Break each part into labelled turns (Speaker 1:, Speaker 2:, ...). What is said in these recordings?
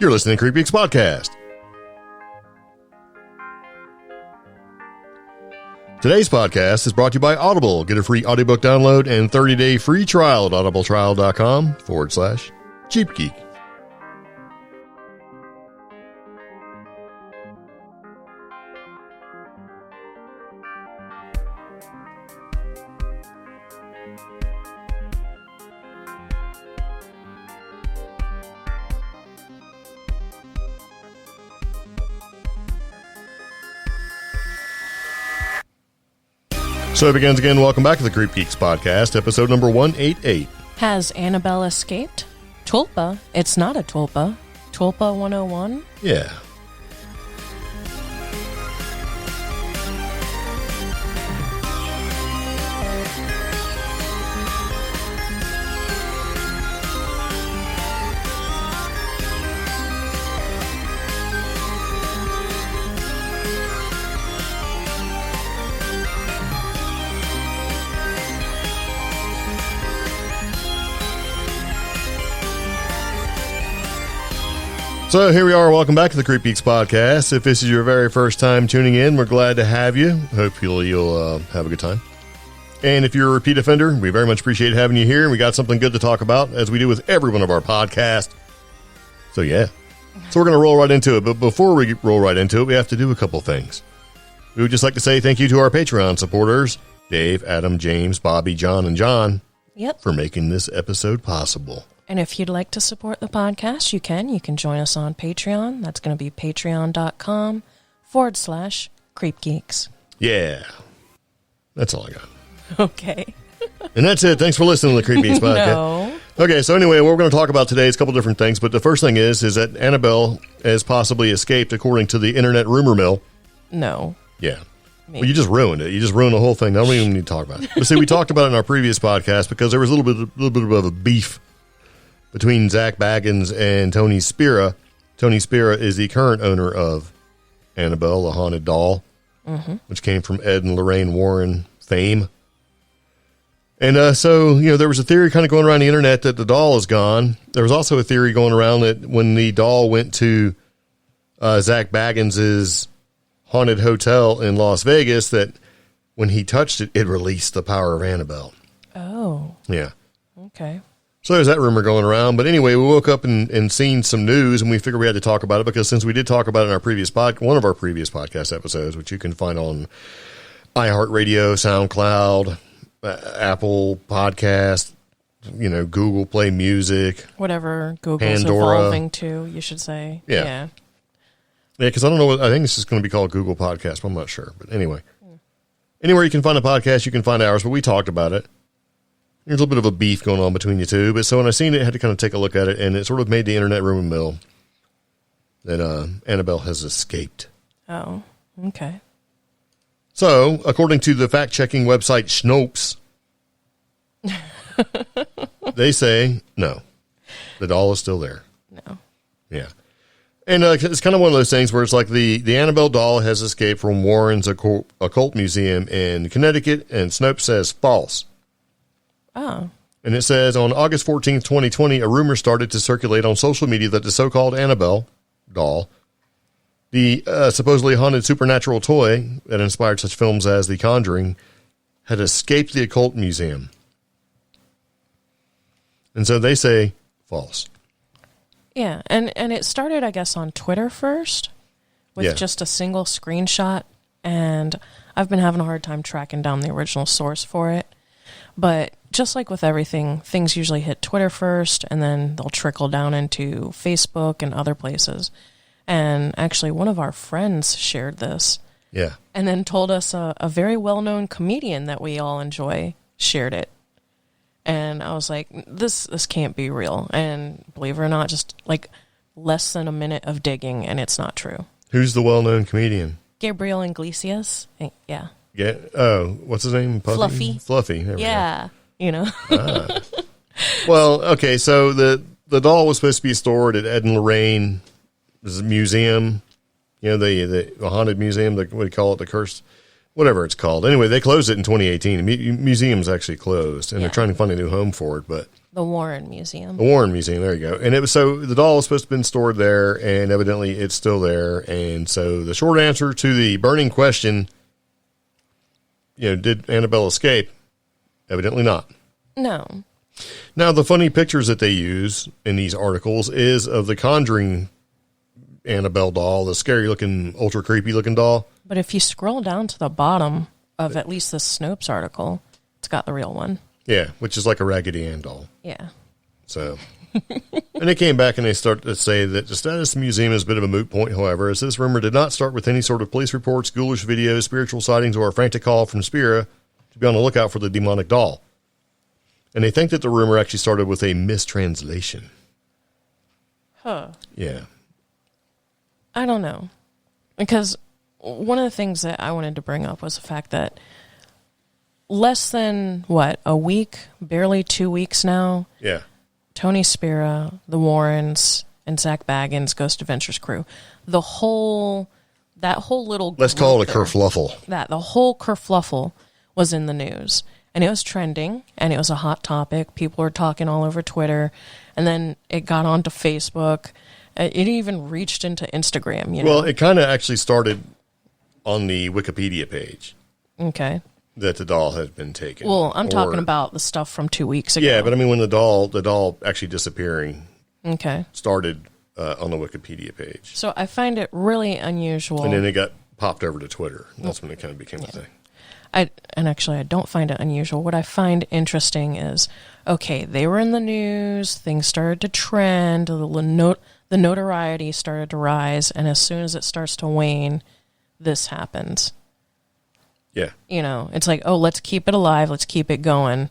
Speaker 1: You're listening to CreepGeeks Podcast. Today's podcast is brought to you by Audible. Get a free audiobook download and 30-day free trial at audibletrial.com/CheapGeek. So it begins again. Welcome back to the CreepGeeks Podcast, episode number 188.
Speaker 2: Has Annabelle escaped? Tulpa. It's not a Tulpa. Tulpa 101?
Speaker 1: Yeah. So here we are. Welcome back to the CreepGeeks Podcast. If this is your very first time tuning in, we're glad to have you. Hopefully you'll have a good time. And if you're a repeat offender, we very much appreciate having you here. And we got something good to talk about, as we do with every one of our podcasts. So yeah. So we're going to roll right into it. But before we roll right into it, we have to do a couple things. We would just like to say thank you to our Patreon supporters, Dave, Adam, James, Bobby, John, and John, for making this episode possible.
Speaker 2: And if you'd like to support the podcast, you can. You can join us on Patreon. That's going to be patreon.com/CreepGeeks.
Speaker 1: Yeah. That's all I got.
Speaker 2: Okay.
Speaker 1: And that's it. Thanks for listening to the CreepGeeks Podcast.
Speaker 2: No.
Speaker 1: Okay, so anyway, what we're going to talk about today is a couple different things. But the first thing is that Annabelle has possibly escaped, according to the internet rumor mill.
Speaker 2: No.
Speaker 1: Yeah. Well, you just ruined it. You just ruined the whole thing. I don't even need to talk about it. But see, we talked about it in our previous podcast because there was a little bit of a beef between Zach Baggins and Tony Spira. Tony Spira is the current owner of Annabelle, the haunted doll, which came from Ed and Lorraine Warren fame. And so, there was a theory kind of going around the internet that the doll is gone. There was also a theory going around that when the doll went to Zach Baggins' haunted hotel in Las Vegas, that when he touched it, it released the power of Annabelle.
Speaker 2: Oh.
Speaker 1: Yeah.
Speaker 2: Okay.
Speaker 1: So there's that rumor going around. But anyway, we woke up and seen some news, and we figured we had to talk about it because since we did talk about it in our one of our previous podcast episodes, which you can find on iHeartRadio, SoundCloud, Apple Podcast, Google Play Music.
Speaker 2: Whatever Google's
Speaker 1: Pandora.
Speaker 2: evolving to, you should say.
Speaker 1: Yeah. Yeah, because I don't know. I think this is going to be called Google Podcast, but I'm not sure. But anyway. Anywhere you can find a podcast, you can find ours, but we talked about it. There's a little bit of a beef going on between the two. But so when I seen it, I had to kind of take a look at it, and it sort of made the internet rumor mill that Annabelle has escaped.
Speaker 2: Oh, okay.
Speaker 1: So, according to the fact-checking website Snopes, they say, no, the doll is still there.
Speaker 2: No.
Speaker 1: Yeah. And it's kind of one of those things where it's like the Annabelle doll has escaped from Warren's Occult Museum in Connecticut, and Snopes says false.
Speaker 2: Oh.
Speaker 1: And it says, on August 14th, 2020, a rumor started to circulate on social media that the so-called Annabelle doll, the supposedly haunted supernatural toy that inspired such films as The Conjuring, had escaped the occult museum. And so they say false.
Speaker 2: Yeah, and it started, I guess, on Twitter first with just a single screenshot, and I've been having a hard time tracking down the original source for it. But just like with everything, things usually hit Twitter first, and then they'll trickle down into Facebook and other places. And actually, one of our friends shared this.
Speaker 1: Yeah.
Speaker 2: And then told us a very well-known comedian that we all enjoy shared it. And I was like, this can't be real. And believe it or not, just like less than a minute of digging, and it's not true.
Speaker 1: Who's the well-known comedian?
Speaker 2: Gabriel Iglesias. Yeah.
Speaker 1: Yeah. Oh, what's his name?
Speaker 2: Puffy?
Speaker 1: Fluffy. There we go. Well, okay, so the doll was supposed to be stored at Ed and Lorraine museum, the haunted museum, what do you call it, the cursed, whatever it's called. Anyway, they closed it in 2018. The museum's actually closed, and they're trying to find a new home for it. But
Speaker 2: The Warren Museum.
Speaker 1: The Warren Museum, there you go. And it was so the doll was supposed to have been stored there, and evidently it's still there. And so the short answer to the burning question, did Annabelle escape? Evidently not.
Speaker 2: No.
Speaker 1: Now, the funny pictures that they use in these articles is of the Conjuring Annabelle doll, the scary-looking, ultra-creepy-looking doll.
Speaker 2: But if you scroll down to the bottom of at least the Snopes article, it's got the real one.
Speaker 1: Yeah, which is like a Raggedy Ann doll.
Speaker 2: Yeah.
Speaker 1: So, and they came back and they start to say that the status of the museum is a bit of a moot point, however, as this rumor did not start with any sort of police reports, ghoulish videos, spiritual sightings, or a frantic call from Spira to be on the lookout for the demonic doll. And they think that the rumor actually started with a mistranslation.
Speaker 2: Huh.
Speaker 1: Yeah.
Speaker 2: I don't know. Because one of the things that I wanted to bring up was the fact that less than, a week, barely 2 weeks now.
Speaker 1: Yeah.
Speaker 2: Tony Spira, the Warrens, and Zach Baggins' Ghost Adventures crew. That whole little...
Speaker 1: Let's call it a kerfluffle.
Speaker 2: The whole kerfluffle was in the news. And it was trending, and it was a hot topic. People were talking all over Twitter. And then it got onto Facebook. It even reached into Instagram,
Speaker 1: Well, it kind of actually started on the Wikipedia page.
Speaker 2: Okay.
Speaker 1: That the doll had been taken.
Speaker 2: Well, I'm talking about the stuff from 2 weeks ago.
Speaker 1: Yeah, but I mean when the doll actually disappearing started on the Wikipedia page.
Speaker 2: So I find it really unusual.
Speaker 1: And then it got popped over to Twitter. That's when it kind of became a thing.
Speaker 2: I don't find it unusual. What I find interesting is, okay, they were in the news, things started to trend, the notoriety started to rise, and as soon as it starts to wane, this happens.
Speaker 1: Yeah.
Speaker 2: It's like, oh, let's keep it alive. Let's keep it going.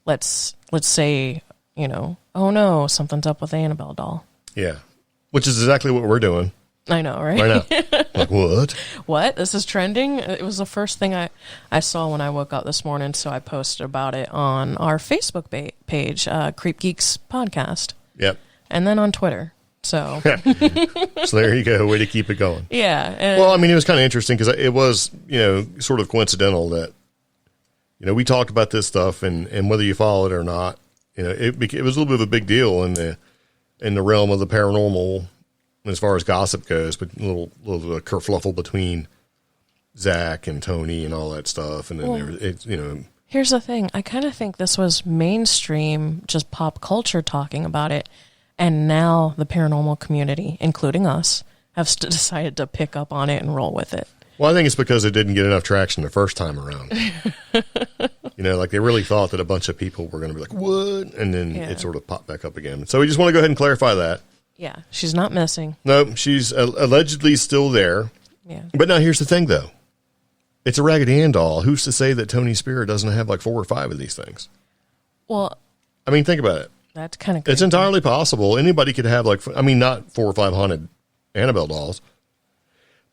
Speaker 2: Let's say, oh no, something's up with the Annabelle doll.
Speaker 1: Yeah. Which is exactly what we're doing.
Speaker 2: I know, right?
Speaker 1: Right now. Like, what?
Speaker 2: What? This is trending? It was the first thing I saw when I woke up this morning, so I posted about it on our Facebook page, CreepGeeks Podcast.
Speaker 1: Yep.
Speaker 2: And then on Twitter. So
Speaker 1: so there you go. Way to keep it going.
Speaker 2: Yeah.
Speaker 1: Well, I mean, it was kind of interesting because it was, sort of coincidental that, we talked about this stuff and whether you follow it or not, it was a little bit of a big deal in the realm of the paranormal as far as gossip goes, but a little kerfluffle between Zach and Tony and all that stuff. And then
Speaker 2: here's the thing. I kind of think this was mainstream, just pop culture talking about it. And now the paranormal community, including us, have decided to pick up on it and roll with it.
Speaker 1: Well, I think it's because it didn't get enough traction the first time around. Like they really thought that a bunch of people were going to be like, what? And then it sort of popped back up again. So we just want to go ahead and clarify that.
Speaker 2: Yeah, she's not missing.
Speaker 1: No, she's allegedly still there.
Speaker 2: Yeah.
Speaker 1: But now here's the thing, though. It's a Raggedy Ann doll. Who's to say that Tony Spira doesn't have like 4 or 5 of these things?
Speaker 2: Well,
Speaker 1: I mean, think about it.
Speaker 2: That's kind of crazy.
Speaker 1: It's entirely possible. Anybody could have not 4 or 5 haunted Annabelle dolls,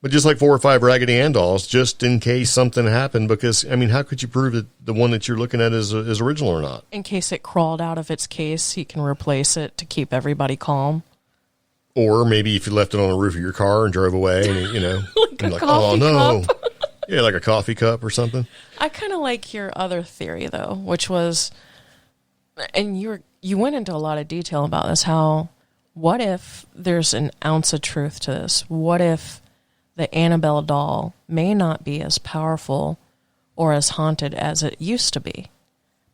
Speaker 1: but just like 4 or 5 Raggedy Ann dolls, just in case something happened. Because, how could you prove that the one that you're looking at is original or not?
Speaker 2: In case it crawled out of its case, he can replace it to keep everybody calm.
Speaker 1: Or maybe if you left it on the roof of your car and drove away and,
Speaker 2: like oh no.
Speaker 1: Cup. Yeah, like a coffee cup or something.
Speaker 2: I kind of like your other theory, though, which was, and you went into a lot of detail about this, what if there's an ounce of truth to this? What if the Annabelle doll may not be as powerful or as haunted as it used to be?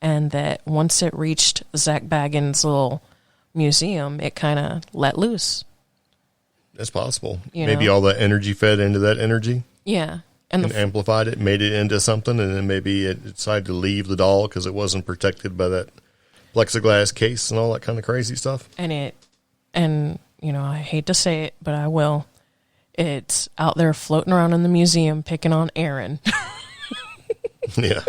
Speaker 2: And that once it reached Zach Baggins' little museum, it kind of let loose.
Speaker 1: That's possible. Maybe all that energy fed into that energy.
Speaker 2: Yeah.
Speaker 1: And amplified it, made it into something, and then maybe it decided to leave the doll because it wasn't protected by that plexiglass case and all that kind of crazy stuff.
Speaker 2: And I hate to say it, but I will. It's out there floating around in the museum picking on Aaron.
Speaker 1: Yeah.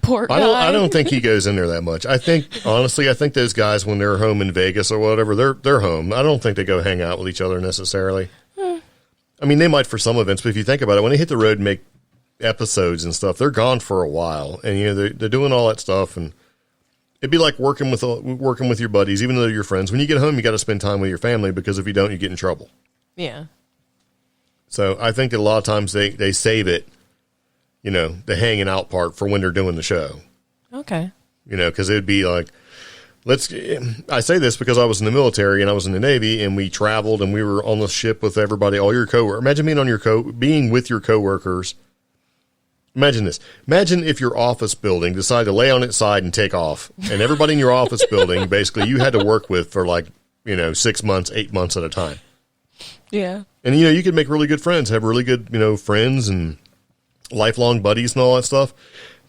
Speaker 2: Poor guy.
Speaker 1: I don't think he goes in there that much. I think those guys, when they're home in Vegas or whatever, they're home. I don't think they go hang out with each other necessarily. I mean, they might for some events, but if you think about it, when they hit the road and make episodes and stuff, they're gone for a while, and they're doing all that stuff, and it'd be like working with your buddies, even though you're friends. When you get home, you got to spend time with your family because if you don't, you get in trouble.
Speaker 2: Yeah.
Speaker 1: So I think that a lot of times they save it, the hanging out part for when they're doing the show.
Speaker 2: Okay.
Speaker 1: Because it would be like, I say this because I was in the military and I was in the Navy, and we traveled and we were on the ship with everybody, all your coworkers. Imagine being with your coworkers. Imagine this. Imagine if your office building decided to lay on its side and take off, and everybody in your office building, basically, you had to work with for 6 months, 8 months at a time.
Speaker 2: Yeah.
Speaker 1: And, you could make really good friends, have really good, friends and lifelong buddies and all that stuff.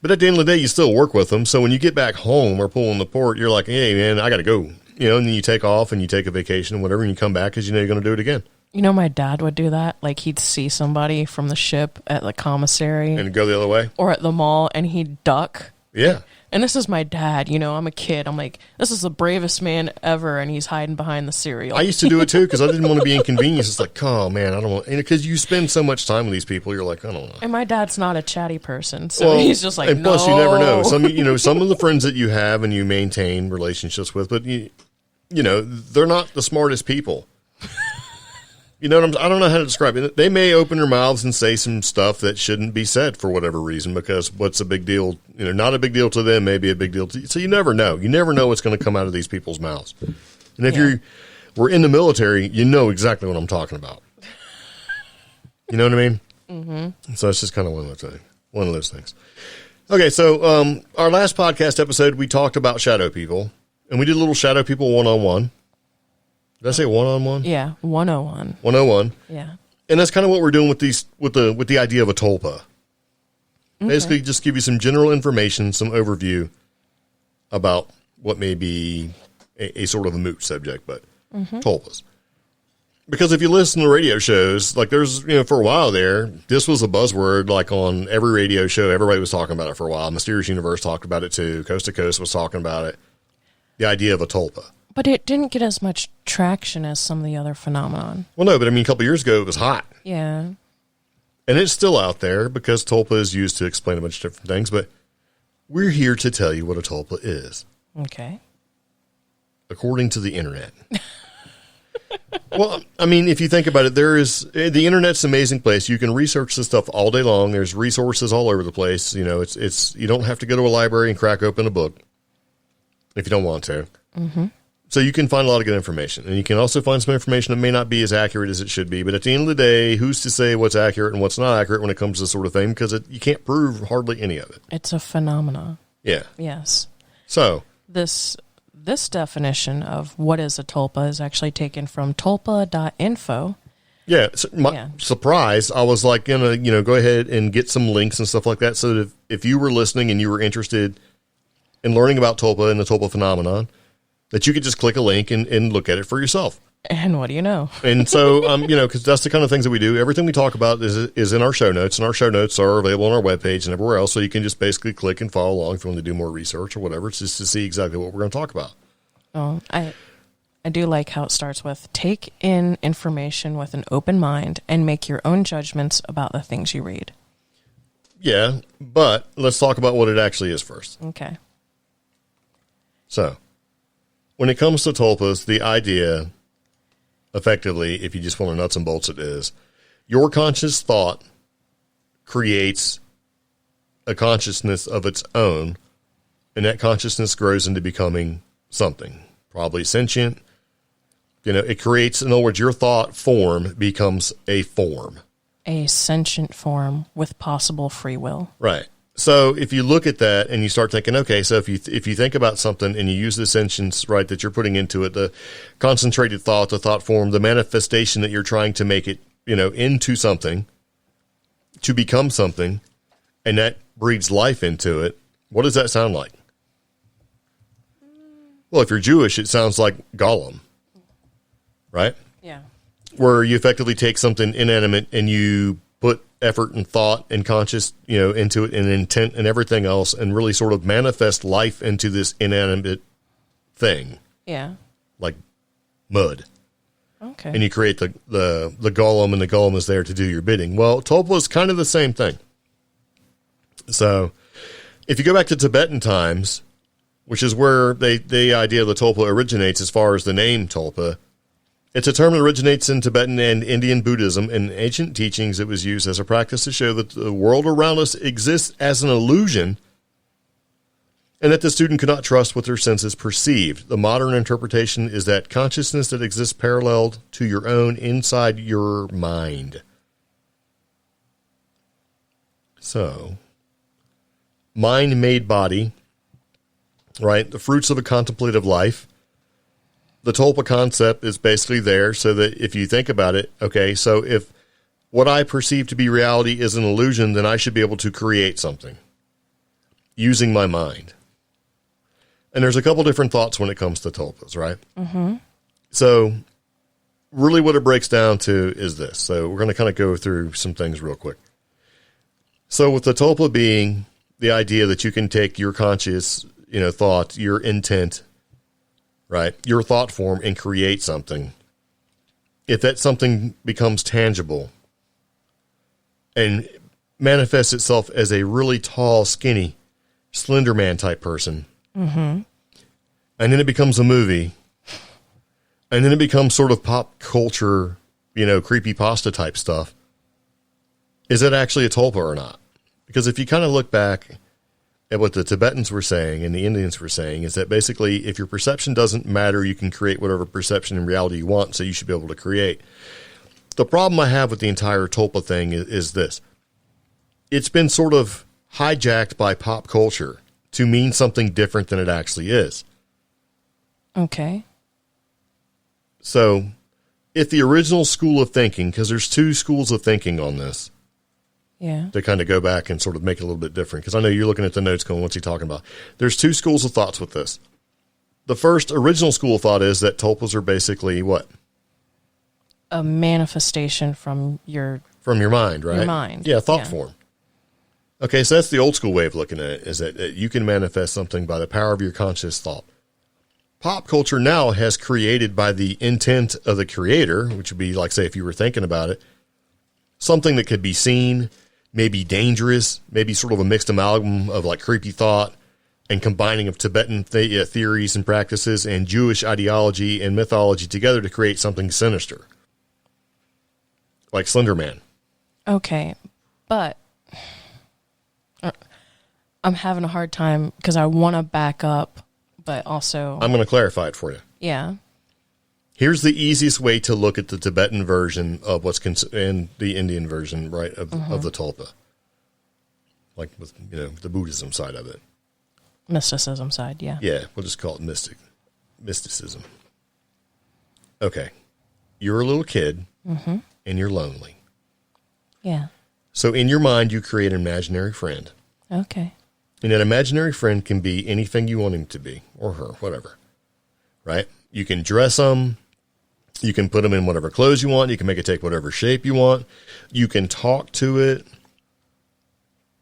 Speaker 1: But at the end of the day, you still work with them. So when you get back home or pulling the port, you're like, hey, man, I got to go. And then you take off and you take a vacation and whatever, and you come back because you're going to do it again.
Speaker 2: My dad would do that. Like, he'd see somebody from the ship at the commissary.
Speaker 1: And go the other way?
Speaker 2: Or at the mall, and he'd duck.
Speaker 1: Yeah.
Speaker 2: And this is my dad. I'm a kid. I'm like, this is the bravest man ever, and he's hiding behind the cereal.
Speaker 1: I used to do it, too, because I didn't want to be inconvenienced. It's like, oh, man, I don't want... Because you spend so much time with these people, you're like, I don't know.
Speaker 2: And my dad's not a chatty person, so he's just like,
Speaker 1: and
Speaker 2: no.
Speaker 1: Plus, you never know. Some of the friends that you have and you maintain relationships with, but, they're not the smartest people. I don't know how to describe it. They may open their mouths and say some stuff that shouldn't be said for whatever reason, because what's a big deal? Not a big deal to them, maybe a big deal to you. So you never know. You never know what's going to come out of these people's mouths. And if we're in the military, you know exactly what I'm talking about. You know what I mean? Mm-hmm. So it's just kind of one of those things. Okay, so our last podcast episode, we talked about shadow people, and we did a little shadow people one-on-one. Did I say one-on-one?
Speaker 2: Yeah, 101.
Speaker 1: 101.
Speaker 2: Yeah.
Speaker 1: And that's kind of what we're doing with the idea of a tulpa. Okay. Basically, just give you some general information, some overview about what may be a sort of a moot subject, but tulpas. Because if you listen to radio shows, like there's, for a while there, this was a buzzword, like on every radio show, everybody was talking about it for a while. Mysterious Universe talked about it too. Coast to Coast was talking about it. The idea of a tulpa.
Speaker 2: But it didn't get as much traction as some of the other phenomenon.
Speaker 1: Well, no, but a couple of years ago, it was hot.
Speaker 2: Yeah.
Speaker 1: And it's still out there because tulpa is used to explain a bunch of different things, but we're here to tell you what a tulpa is.
Speaker 2: Okay.
Speaker 1: According to the internet. Well, if you think about it, the internet's an amazing place. You can research this stuff all day long. There's resources all over the place. It's you don't have to go to a library and crack open a book if you don't want to. Mm-hmm. So you can find a lot of good information, and you can also find some information that may not be as accurate as it should be. But at the end of the day, who's to say what's accurate and what's not accurate when it comes to this sort of thing? Because you can't prove hardly any of it.
Speaker 2: It's a phenomena.
Speaker 1: Yeah.
Speaker 2: Yes.
Speaker 1: So
Speaker 2: this definition of what is a tulpa is actually taken from tulpa.info.
Speaker 1: Yeah. Surprise. I was like, go ahead and get some links and stuff like that. So that if you were listening and you were interested in learning about tulpa and the tulpa phenomenon, that you could just click a link and look at it for yourself. And
Speaker 2: what do you know?
Speaker 1: And so, because that's the kind of things that we do. Everything we talk about is in our show notes, and our show notes are available on our webpage and everywhere else. So you can just basically click and follow along if you want to do more research or whatever. It's just to see exactly what we're going to talk about.
Speaker 2: Oh, I do like how it starts with take in information with an open mind and make your own judgments about the things you read.
Speaker 1: Yeah, but let's talk about what it actually is first.
Speaker 2: Okay.
Speaker 1: So, when it comes to tulpas, the idea, effectively, if you just want to nuts and bolts it, is your conscious thought creates a consciousness of its own, and that consciousness grows into becoming something, probably sentient. It creates, in other words, your thought form becomes a form. A
Speaker 2: sentient form with possible free will.
Speaker 1: Right. So if you look at that and you start thinking, okay, so if you think about something and you use the sentience, right, that you're putting into it, the concentrated thought, the thought form, the manifestation that you're trying to make it, into something, to become something, and that breathes life into it, what does that sound like? Well, if you're Jewish, it sounds like Gollum, right?
Speaker 2: Yeah.
Speaker 1: Where you effectively take something inanimate and you put effort and thought and conscious, into it and intent and everything else and really sort of manifest life into this inanimate thing.
Speaker 2: Yeah.
Speaker 1: Like mud.
Speaker 2: Okay.
Speaker 1: And you create the golem, and the golem is there to do your bidding. Well, tulpa is kind of the same thing. So if you go back to Tibetan times, which is where the idea of the tulpa originates as far as the name tulpa, it's a term that originates in Tibetan and Indian Buddhism. In ancient teachings, it was used as a practice to show that the world around us exists as an illusion, and that the student could not trust what their senses perceived. The modern interpretation is that consciousness that exists parallel to your own inside your mind. So, mind made body, right? The fruits of a contemplative life. The Tulpa concept is basically there so that if you think about it, okay, so if what I perceive to be reality is an illusion, then I should be able to create something using my mind. And there's a couple different thoughts when it comes to tulpas, right? Mm-hmm. So really what it breaks down to is this. So we're going to kind of go through some things real quick. So with the tulpa being the idea that you can take your conscious, thought, your intent, right, your thought form and create something. If that something becomes tangible and manifests itself as a really tall, skinny, Slender Man type person, mm-hmm. and then it becomes a movie, and then it becomes sort of pop culture, creepypasta type stuff, is it actually a tulpa or not? Because if you kind of look back at what the Tibetans were saying and the Indians were saying, is that basically if your perception doesn't matter, you can create whatever perception and reality you want, so you should be able to create. The problem I have with the entire tulpa thing is this. It's been sort of hijacked by pop culture to mean something different than it actually is.
Speaker 2: Okay.
Speaker 1: So, if the original school of thinking, because there's two schools of thinking on this,
Speaker 2: yeah,
Speaker 1: to kind of go back and sort of make it a little bit different, because I know you're looking at the notes going, what's he talking about? There's two schools of thoughts with this. The first original school of thought is that tulpas are basically what?
Speaker 2: A manifestation from your
Speaker 1: mind, right?
Speaker 2: Your mind.
Speaker 1: Yeah, thought form. Okay, so that's the old school way of looking at it, is that you can manifest something by the power of your conscious thought. Pop culture now has created by the intent of the creator, which would be like, say, if you were thinking about it, something that could be seen, maybe dangerous, maybe sort of a mixed amalgam of like creepy thought and combining of Tibetan theories and practices and Jewish ideology and mythology together to create something sinister. Like Slender Man.
Speaker 2: Okay, but I'm having a hard time because I want to back up, but also...
Speaker 1: I'm going to clarify it for you.
Speaker 2: Yeah.
Speaker 1: Here's the easiest way to look at the Tibetan version of what's and the Indian version, right, of the tulpa. Like with, the Buddhism side of it.
Speaker 2: Mysticism side, yeah.
Speaker 1: Yeah, we'll just call it mysticism. Okay. You're a little kid, and you're lonely.
Speaker 2: Yeah.
Speaker 1: So in your mind, you create an imaginary friend.
Speaker 2: Okay.
Speaker 1: And that imaginary friend can be anything you want him to be, or her, whatever. Right? You can dress them. You can put them in whatever clothes you want. You can make it take whatever shape you want. You can talk to it.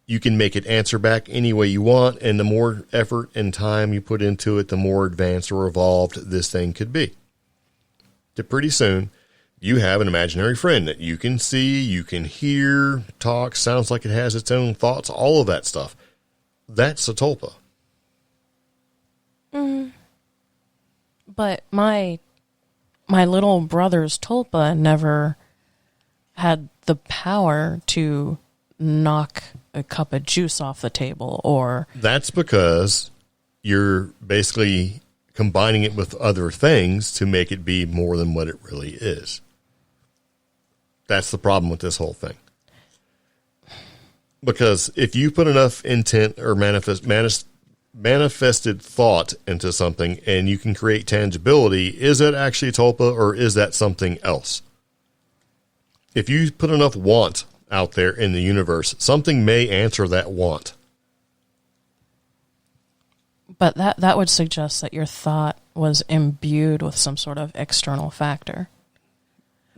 Speaker 1: You can make it answer back any way you want. And the more effort and time you put into it, the more advanced or evolved this thing could be. So pretty soon, you have an imaginary friend that you can see, you can hear, talk, sounds like it has its own thoughts, all of that stuff. That's a tulpa.
Speaker 2: But my little brother's tulpa never had the power to knock a cup of juice off the table or... That's
Speaker 1: because you're basically combining it with other things to make it be more than what it really is. That's the problem with this whole thing. Because if you put enough intent or manifested thought into something and you can create tangibility, is that actually a tulpa or is that something else? If you put enough want out there in the universe, something may answer that want.
Speaker 2: But that would suggest that your thought was imbued with some sort of external factor.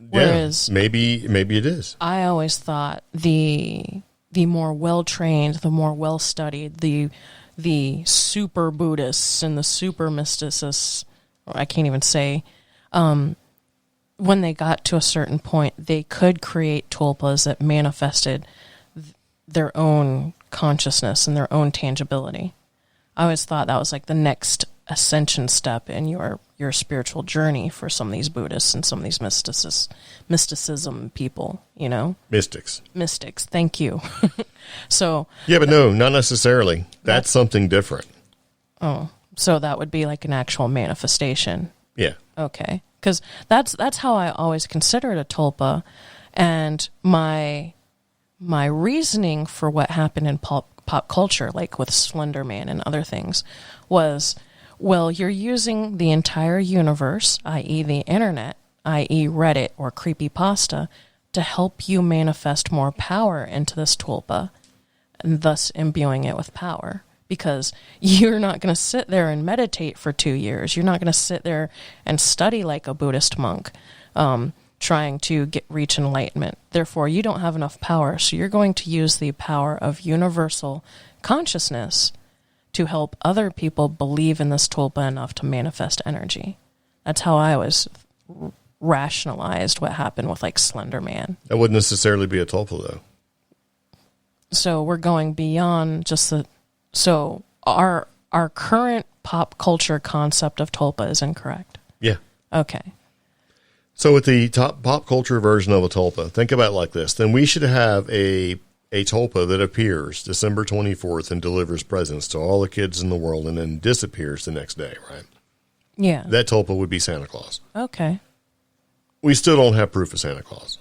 Speaker 2: Whereas
Speaker 1: maybe it is.
Speaker 2: I always thought the more well-trained, the more well-studied, the super Buddhists and the super mysticists, I can't even say, when they got to a certain point, they could create tulpas that manifested their own consciousness and their own tangibility. I always thought that was like the next ascension step in your spiritual journey for some of these Buddhists and some of these mysticism people, Mystics, thank you. So...
Speaker 1: Yeah, but no, not necessarily. That's something different.
Speaker 2: Oh, so that would be like an actual manifestation.
Speaker 1: Yeah.
Speaker 2: Okay. Because that's how I always considered a tulpa. And my reasoning for what happened in pop culture, like with Slender Man and other things, was, well, you're using the entire universe, i.e. the internet, i.e. Reddit or creepypasta, to help you manifest more power into this tulpa, and thus imbuing it with power. Because you're not going to sit there and meditate for 2 years. You're not going to sit there and study like a Buddhist monk, trying to reach enlightenment. Therefore, you don't have enough power. So you're going to use the power of universal consciousness to help other people believe in this tulpa enough to manifest energy. That's how I was rationalized what happened with like Slender Man.
Speaker 1: That wouldn't necessarily be a tulpa, though.
Speaker 2: So we're going beyond just the... So our current pop culture concept of tulpa is incorrect.
Speaker 1: Yeah.
Speaker 2: Okay.
Speaker 1: So with the top pop culture version of a tulpa, think about it like this. Then we should have a tulpa that appears December 24th and delivers presents to all the kids in the world and then disappears the next day, right?
Speaker 2: Yeah.
Speaker 1: That tulpa would be Santa Claus.
Speaker 2: Okay.
Speaker 1: We still don't have proof of Santa Claus.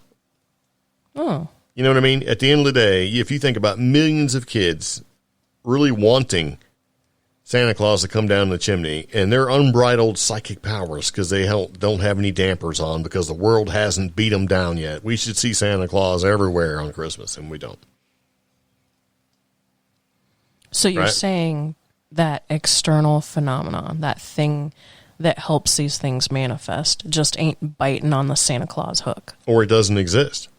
Speaker 2: Oh.
Speaker 1: You know what I mean? At the end of the day, if you think about millions of kids really wanting Santa Claus to come down the chimney and their unbridled psychic powers because they don't have any dampers on because the world hasn't beat them down yet. We should see Santa Claus everywhere on Christmas, and we don't.
Speaker 2: So you're saying that external phenomenon, that thing that helps these things manifest, just ain't biting on the Santa Claus hook.
Speaker 1: Or it doesn't exist.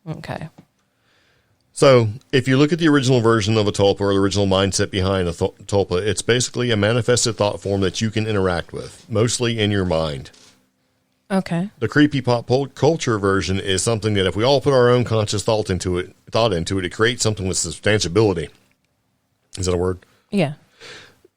Speaker 2: Okay.
Speaker 1: So if you look at the original version of a tulpa or the original mindset behind a tulpa, it's basically a manifested thought form that you can interact with, mostly in your mind.
Speaker 2: Okay.
Speaker 1: The creepy pop culture version is something that if we all put our own conscious thought into it, it creates something with substantiability. Is that a word?
Speaker 2: Yeah.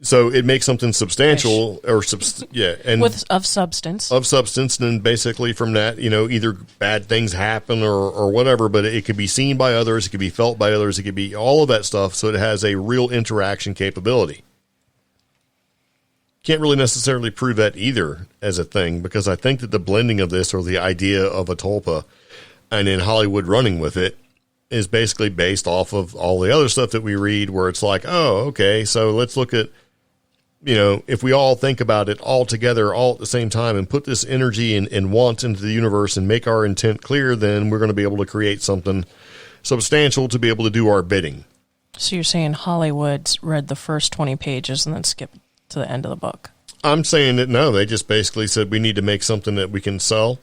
Speaker 1: So it makes something substantial of substance. Of substance, and then basically from that, either bad things happen or whatever, but it could be seen by others, it could be felt by others, it could be all of that stuff, so it has a real interaction capability. Can't really necessarily prove that either as a thing, because I think that the blending of this, or the idea of a tulpa, and in Hollywood running with it, is basically based off of all the other stuff that we read, where it's like, oh, okay, so let's look at, if we all think about it all together, all at the same time, and put this energy and want into the universe and make our intent clear, then we're going to be able to create something substantial to be able to do our bidding.
Speaker 2: So you're saying Hollywood's read the first 20 pages and then skipped to the end of the book?
Speaker 1: I'm saying that no, they just basically said we need to make something that we can sell.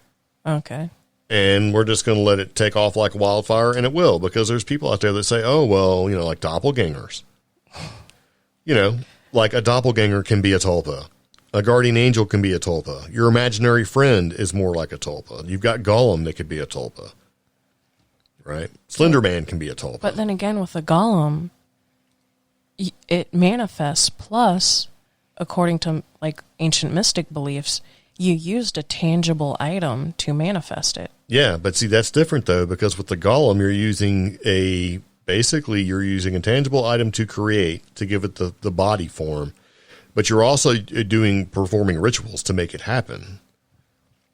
Speaker 1: Okay. And we're just going to let it take off like wildfire, and it will, because there's people out there that say, oh, well, like doppelgangers. Like a doppelganger can be a tulpa. A guardian angel can be a tulpa. Your imaginary friend is more like a tulpa. You've got Gollum that could be a tulpa. Right? Slender Man can be a tulpa.
Speaker 2: But then again, with the Gollum, it manifests, plus, according to like ancient mystic beliefs, you used a tangible item to manifest it.
Speaker 1: Yeah, but see, that's different though, because with the Gollum, you're using a tangible item to create, to give it the body form, but you're also performing rituals to make it happen.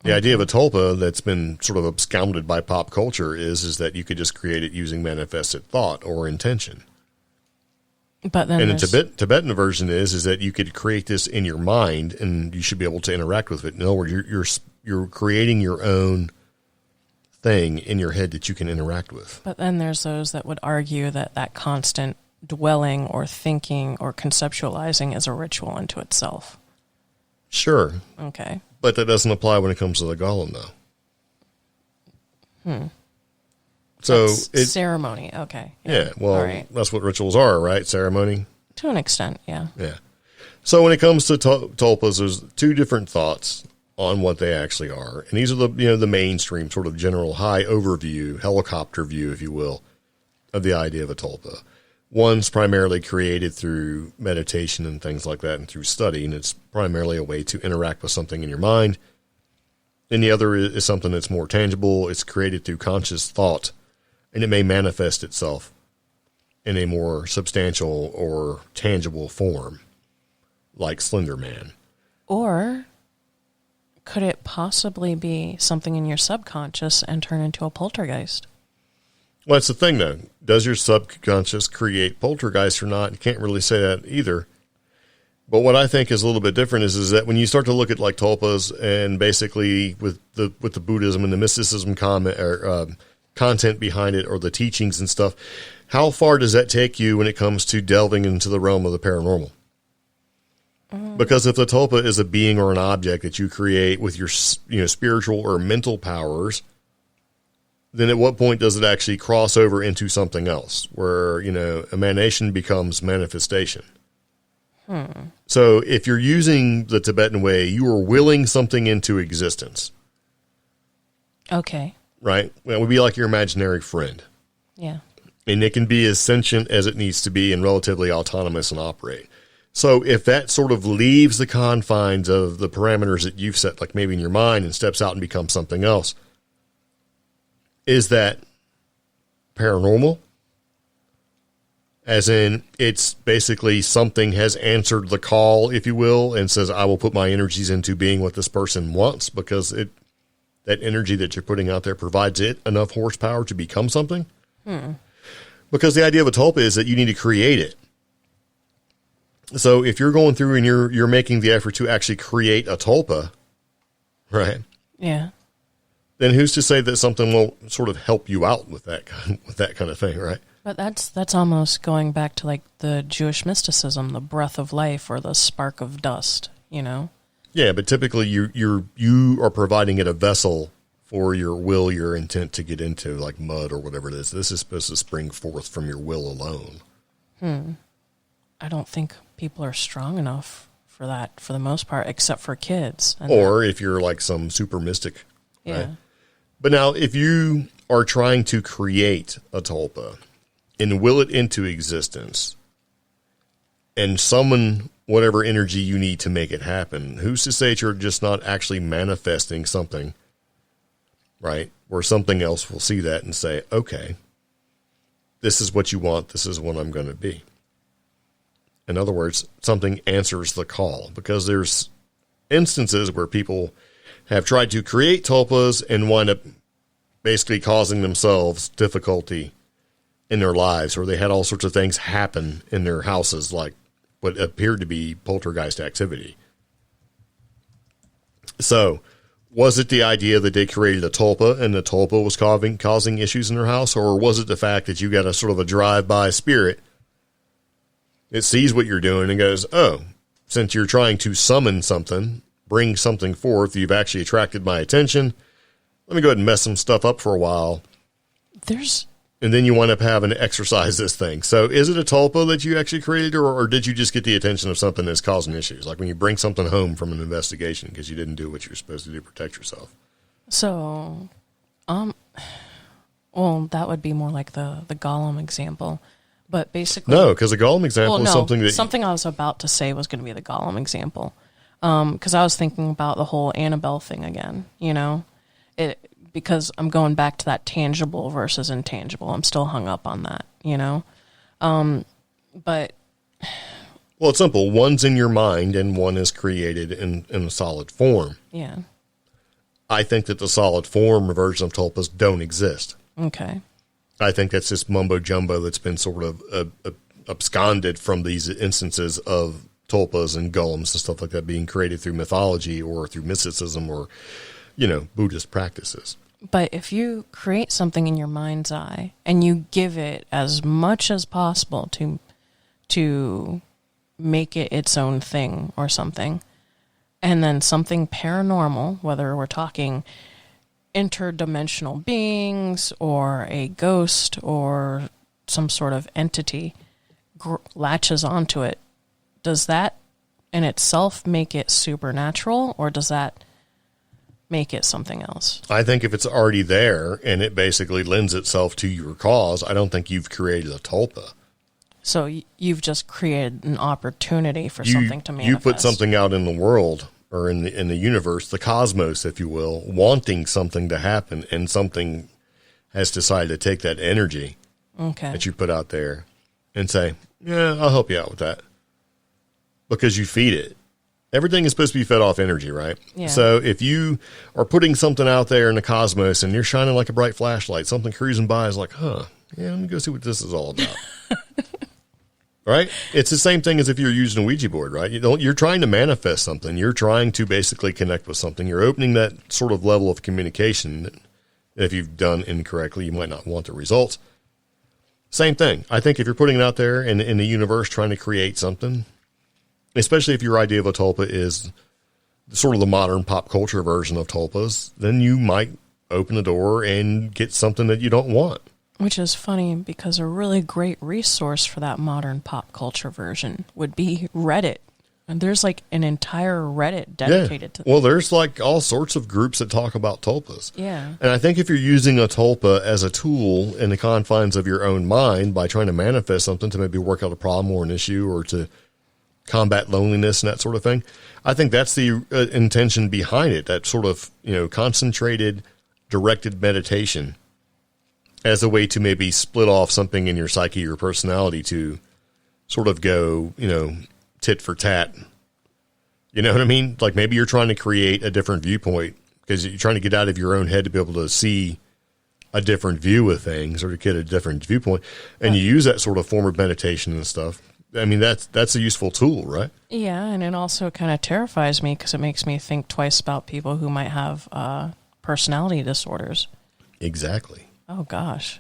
Speaker 1: The idea of a tulpa that's been sort of absconded by pop culture is that you could just create it using manifested thought or intention.
Speaker 2: But then,
Speaker 1: and the Tibetan version is that you could create this in your mind, and you should be able to interact with it. In other words, you're creating your own thing in your head that you can interact with.
Speaker 2: But then there's those that would argue that constant dwelling or thinking or conceptualizing is a ritual into itself.
Speaker 1: Sure.
Speaker 2: Okay.
Speaker 1: But that doesn't apply when it comes to the Gollum, though. So
Speaker 2: it's ceremony. Okay.
Speaker 1: Yeah. Well, That's what rituals are, right? Ceremony.
Speaker 2: To an extent, yeah.
Speaker 1: Yeah. So when it comes to tulpas, there's two different thoughts on what they actually are. And these are the mainstream sort of general high overview, helicopter view, if you will, of the idea of a tulpa. One's primarily created through meditation and things like that, and through study, and it's primarily a way to interact with something in your mind. And the other is something that's more tangible. It's created through conscious thought, and it may manifest itself in a more substantial or tangible form. like Slender Man.
Speaker 2: Or could it possibly be something in your subconscious and turn into a poltergeist?
Speaker 1: Well, that's the thing, though. Does your subconscious create poltergeist or not? You can't really say that either. But what I think is a little bit different is that when you start to look at like tulpas and basically with the Buddhism and the mysticism content behind it or the teachings and stuff, how far does that take you when it comes to delving into the realm of the paranormal? Because if the tulpa is a being or an object that you create with your spiritual or mental powers, then at what point does it actually cross over into something else where, emanation becomes manifestation? So if you're using the Tibetan way, you are willing something into existence.
Speaker 2: Okay.
Speaker 1: Right? Well, it would be like your imaginary friend.
Speaker 2: Yeah.
Speaker 1: And it can be as sentient as it needs to be and relatively autonomous and operate. So if that sort of leaves the confines of the parameters that you've set, like maybe in your mind, and steps out and becomes something else, is that paranormal? As in, it's basically something has answered the call, if you will, and says, I will put my energies into being what this person wants because that energy that you're putting out there provides it enough horsepower to become something. Because the idea of a tulpa is that you need to create it. So if you're going through and you're making the effort to actually create a tulpa, right?
Speaker 2: Yeah.
Speaker 1: Then who's to say that something won't sort of help you out with that kind of thing, right?
Speaker 2: But that's almost going back to like the Jewish mysticism, the breath of life or the spark of dust,
Speaker 1: Yeah, but typically you are providing it a vessel for your will, your intent to get into, like mud or whatever it is. This is supposed to spring forth from your will alone.
Speaker 2: I don't think people are strong enough for that for the most part, except for kids.
Speaker 1: Or if you're like some super mystic.
Speaker 2: Yeah.
Speaker 1: Right? But now if you are trying to create a tulpa and will it into existence and summon whatever energy you need to make it happen, who's to say that you're just not actually manifesting something, right? Where something else will see that and say, okay, this is what you want. This is what I'm going to be. In other words, something answers the call, because there's instances where people have tried to create tulpas and wind up basically causing themselves difficulty in their lives, or they had all sorts of things happen in their houses, like what appeared to be poltergeist activity. So was it the idea that they created a tulpa and the tulpa was causing issues in their house? Or was it the fact that you got a sort of a drive-by spirit that sees what you're doing and goes, oh, since you're trying to summon something, bring something forth, you've actually attracted my attention. Let me go ahead and mess some stuff up for a while. And then you wind up having to exercise this thing. So is it a tulpa that you actually created, or did you just get the attention of something that's causing issues? Like when you bring something home from an investigation because you didn't do what you're supposed to do to protect yourself.
Speaker 2: So, well, that would be more like the Gollum example. But basically...
Speaker 1: No, because the Gollum example is something that...
Speaker 2: Something I was about to say was going to be the Gollum example. Because I was thinking about the whole Annabelle thing again, because I'm going back to that tangible versus intangible. I'm still hung up on that, But...
Speaker 1: Well, it's simple. One's in your mind and one is created in a solid form.
Speaker 2: Yeah.
Speaker 1: I think that the solid form version of tulpas don't exist.
Speaker 2: Okay.
Speaker 1: I think that's just mumbo jumbo that's been sort of absconded from these instances of tulpas and golems and stuff like that being created through mythology or through mysticism or, Buddhist practices.
Speaker 2: But if you create something in your mind's eye and you give it as much as possible to make it its own thing or something, and then something paranormal, whether we're talking interdimensional beings or a ghost or some sort of entity latches onto it, does that in itself make it supernatural, or does that make it something else?
Speaker 1: I think if it's already there and it basically lends itself to your cause, I don't think you've created a tulpa.
Speaker 2: So you've just created an opportunity for something to manifest.
Speaker 1: You put something out in the world or in the universe, the cosmos, if you will, wanting something to happen, and something has decided to take that energy that you put out there and say, yeah, I'll help you out with that. because you feed it. Everything is supposed to be fed off energy, right?
Speaker 2: Yeah.
Speaker 1: So if you are putting something out there in the cosmos and you're shining like a bright flashlight, something cruising by is like, yeah, let me go see what this is all about. Right? It's the same thing as if you're using a Ouija board, right? You're trying to manifest something. You're trying to basically connect with something. You're opening that sort of level of communication that if you've done incorrectly, you might not want the results. Same thing. I think if you're putting it out there in the universe trying to create something, especially if your idea of a tulpa is sort of the modern pop culture version of tulpas, then you might open the door and get something that you don't want.
Speaker 2: Which is funny because a really great resource for that modern pop culture version would be Reddit. And there's like an entire Reddit dedicated to
Speaker 1: Well, there's like all sorts of groups that talk about tulpas.
Speaker 2: Yeah.
Speaker 1: And I think if you're using a tulpa as a tool in the confines of your own mind by trying to manifest something to maybe work out a problem or an issue or to combat loneliness and that sort of thing, I think that's the intention behind it, that sort of, concentrated, directed meditation as a way to maybe split off something in your psyche or personality to sort of go, tit for tat. You know what I mean? Like maybe you're trying to create a different viewpoint because you're trying to get out of your own head to be able to see a different view of things or to get a different viewpoint. And you use that sort of form of meditation and stuff. I mean, that's a useful tool, right?
Speaker 2: Yeah, and it also kind of terrifies me because it makes me think twice about people who might have personality disorders.
Speaker 1: Exactly.
Speaker 2: Oh, gosh.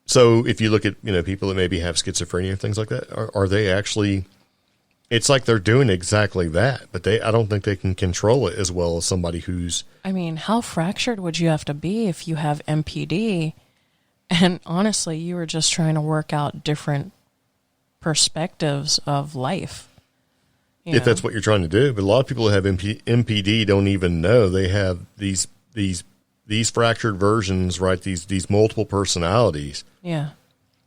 Speaker 1: So if you look at, people that maybe have schizophrenia and things like that, are they actually, it's like they're doing exactly that, but I don't think they can control it as well as somebody who's.
Speaker 2: I mean, how fractured would you have to be if you have MPD and honestly, you were just trying to work out different perspectives of life?
Speaker 1: If that's what you're trying to do. But a lot of people who have MPD don't even know they have these fractured versions, right? These multiple personalities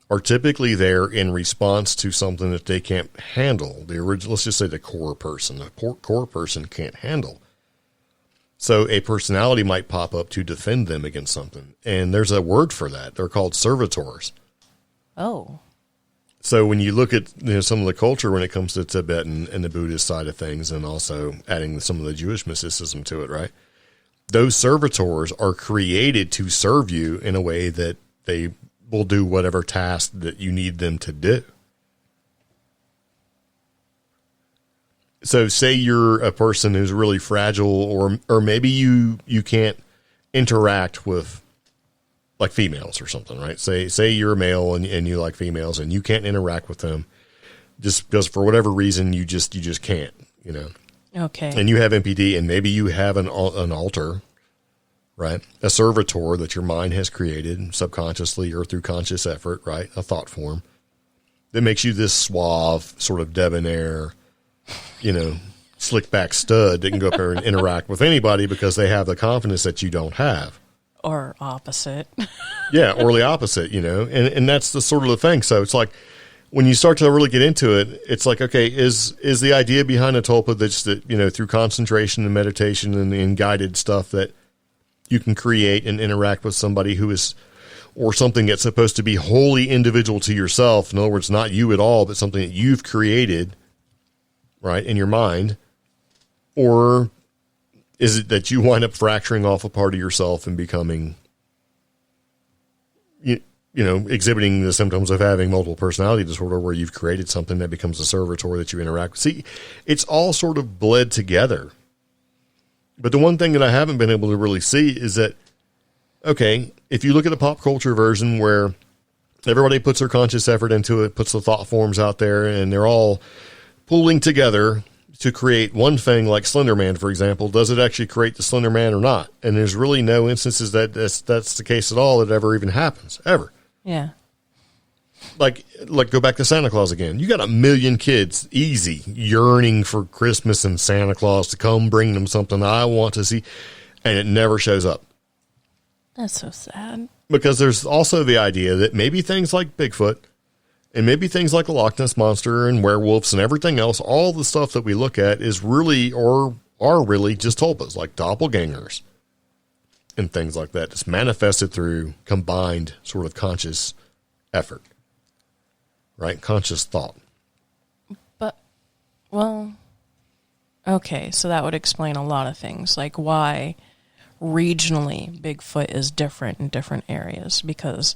Speaker 1: are typically there in response to something that they can't handle. The original, let's just say the core person. The core person can't handle. So a personality might pop up to defend them against something. And there's a word for that. They're called servitors.
Speaker 2: Oh.
Speaker 1: So when you look at some of the culture when it comes to Tibetan and the Buddhist side of things, and also adding some of the Jewish mysticism to it, right? Those servitors are created to serve you in a way that they will do whatever task that you need them to do. So say you're a person who's really fragile or maybe you can't interact with like females or something, right? Say you're a male and you like females and you can't interact with them just because for whatever reason you just can't,
Speaker 2: Okay.
Speaker 1: And you have MPD and maybe you have an altar, right? A servitor that your mind has created subconsciously or through conscious effort, right? A thought form that makes you this suave, sort of debonair, slick back stud that can go up there and interact with anybody because they have the confidence that you don't have.
Speaker 2: Or opposite.
Speaker 1: Yeah, or the opposite, and that's the sort of the thing. So it's like when you start to really get into it, it's like, okay, is the idea behind a tulpa that's that, through concentration and meditation and guided stuff that you can create and interact with somebody who is, or something that's supposed to be wholly individual to yourself. In other words, not you at all, but something that you've created, right, in your mind. Or is it that you wind up fracturing off a part of yourself and becoming, exhibiting the symptoms of having multiple personality disorder where you've created something that becomes a servitor that you interact with? See, it's all sort of bled together. But the one thing that I haven't been able to really see is that, okay, if you look at a pop culture version where everybody puts their conscious effort into it, puts the thought forms out there, and they're all pulling together to create one thing like Slender Man, for example, does it actually create the Slender Man or not? And there's really no instances that that's the case at all that ever even happens, ever.
Speaker 2: Yeah.
Speaker 1: Like go back to Santa Claus again. You got 1 million kids, easy, yearning for Christmas and Santa Claus to come bring them something I want to see, and it never shows up.
Speaker 2: That's so sad. Because
Speaker 1: there's also the idea that maybe things like Bigfoot and maybe things like the Loch Ness Monster and werewolves and everything else, all the stuff that we look at is really or are really just tulpas, like doppelgangers and things like that. It's manifested through combined sort of conscious effort, right? Conscious thought.
Speaker 2: But Well, okay, so that would explain a lot of things, like why regionally Bigfoot is different in different areas, because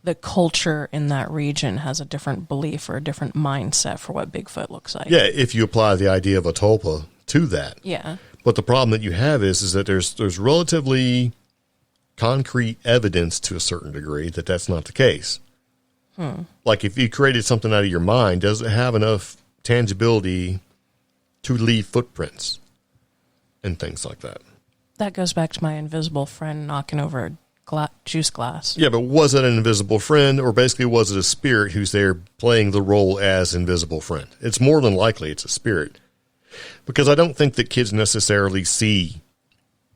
Speaker 2: the culture in that region has a different belief or a different mindset for what Bigfoot looks like.
Speaker 1: Yeah, if you apply the idea of a tulpa to that.
Speaker 2: Yeah.
Speaker 1: But the problem that you have is that there's relatively concrete evidence to a certain degree that that's not the case. Like if you created something out of your mind, does it have enough tangibility to leave footprints and things like that?
Speaker 2: That goes back to my invisible friend knocking over a juice glass.
Speaker 1: Yeah, but was it an invisible friend, or basically was it a spirit who's there playing the role as invisible friend? It's more than likely it's a spirit, because I don't think that kids necessarily see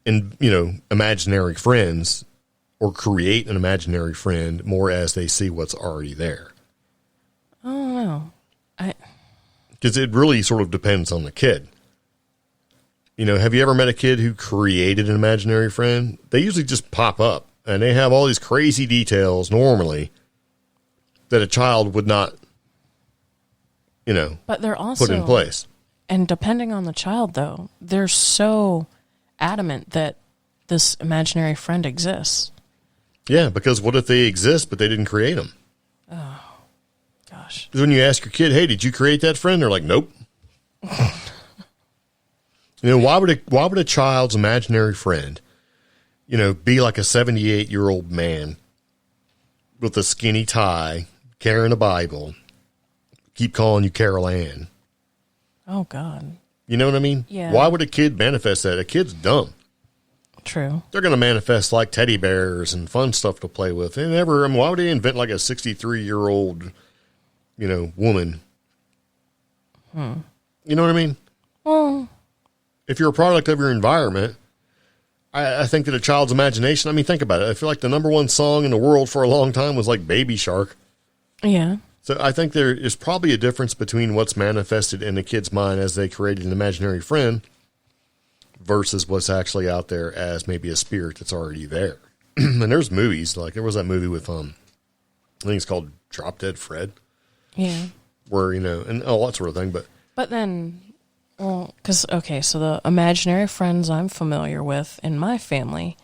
Speaker 1: imaginary friends or create an imaginary friend more as they see what's already there.
Speaker 2: I don't know.
Speaker 1: Because it really sort of depends on the kid. Have you ever met a kid who created an imaginary friend? They usually just pop up, and they have all these crazy details normally that a child would not,
Speaker 2: but they're also
Speaker 1: put in place.
Speaker 2: And depending on the child, though, they're so adamant that this imaginary friend exists.
Speaker 1: Yeah, because what if they exist, but they didn't create them?
Speaker 2: Oh, gosh.
Speaker 1: When you ask your kid, hey, did you create that friend? They're like, nope. Why would a child's imaginary friend, be like a 78-year-old man with a skinny tie, carrying a Bible, keep calling you Carol Ann?
Speaker 2: Oh, God.
Speaker 1: You know what I mean?
Speaker 2: Yeah.
Speaker 1: Why would a kid manifest that? A kid's dumb.
Speaker 2: True.
Speaker 1: They're going to manifest like teddy bears and fun stuff to play with. And why would they invent like a 63-year-old, woman? You know what I mean?
Speaker 2: Well,
Speaker 1: if you're a product of your environment, I think that a child's imagination, think about it. I feel like the number one song in the world for a long time was like Baby Shark.
Speaker 2: Yeah.
Speaker 1: So I think there is probably a difference between what's manifested in the kid's mind as they created an imaginary friend versus what's actually out there as maybe a spirit that's already there. And there's movies, like there was that movie with, I think it's called Drop Dead Fred.
Speaker 2: Yeah.
Speaker 1: Where, and all that sort of thing. But
Speaker 2: then, so the imaginary friends I'm familiar with in my family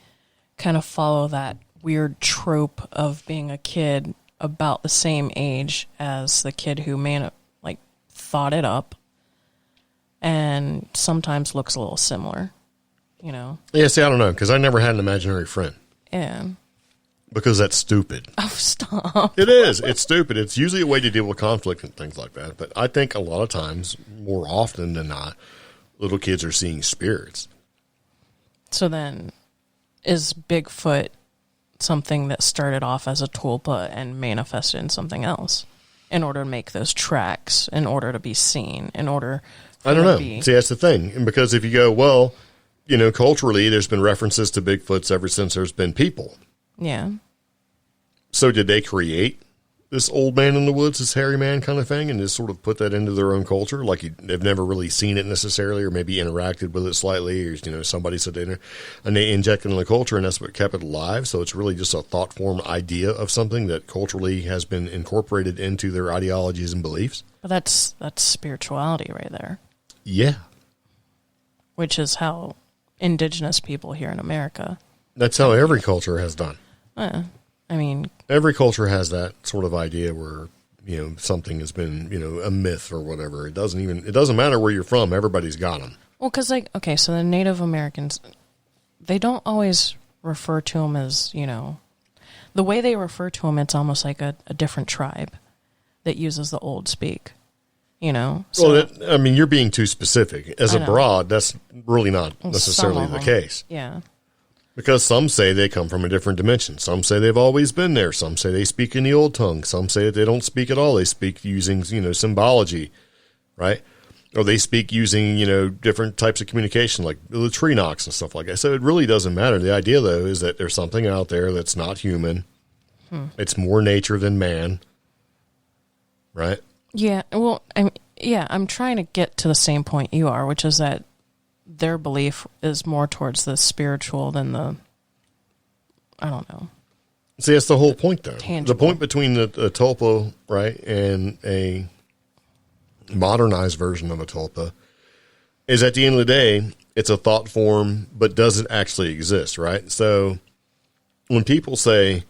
Speaker 2: kind of follow that weird trope of being a kid about the same age as the kid who thought it up, and sometimes looks a little similar,
Speaker 1: Yeah, see, I don't know, because I never had an imaginary friend.
Speaker 2: Yeah.
Speaker 1: Because that's stupid.
Speaker 2: Oh, stop.
Speaker 1: It is. It's stupid. It's usually a way to deal with conflict and things like that. But I think a lot of times, more often than not, little kids are seeing spirits.
Speaker 2: So then, is Bigfoot something that started off as a tulpa and manifested in something else in order to make those tracks, in order to be seen, in order
Speaker 1: I don't know. See, that's the thing. And because if you go, well, culturally, there's been references to Bigfoots ever since there's been people.
Speaker 2: Yeah.
Speaker 1: So did they create this old man in the woods, this hairy man kind of thing, and just sort of put that into their own culture? Like they've never really seen it necessarily, or maybe interacted with it slightly, or somebody said and they injected it in the culture, and that's what kept it alive. So it's really just a thought form idea of something that culturally has been incorporated into their ideologies and beliefs.
Speaker 2: But that's spirituality right there.
Speaker 1: Yeah.
Speaker 2: Which is how indigenous people here in America.
Speaker 1: That's how every culture has done.
Speaker 2: Every
Speaker 1: culture has that sort of idea where, something has been, a myth or whatever. It doesn't matter where you're from. Everybody's got them.
Speaker 2: Well, because so the Native Americans, they don't always refer to them as, the way they refer to them, it's almost like a different tribe that uses the old speak, So,
Speaker 1: well, you're being too specific. As a broad, that's really not necessarily the case.
Speaker 2: Yeah.
Speaker 1: Because some say they come from a different dimension. Some say they've always been there. Some say they speak in the old tongue. Some say that they don't speak at all. They speak using, symbology, right? Or they speak using, different types of communication, like the tree knocks and stuff like that. So it really doesn't matter. The idea, though, is that there's something out there that's not human. It's more nature than man, right?
Speaker 2: Yeah. Well, I'm trying to get to the same point you are, which is that their belief is more towards the spiritual than the, I don't know.
Speaker 1: See, that's the whole point, though.
Speaker 2: Tangible.
Speaker 1: The point between the tulpa, right, and a modernized version of a tulpa, is at the end of the day, it's a thought form, but doesn't actually exist, right? So when people say,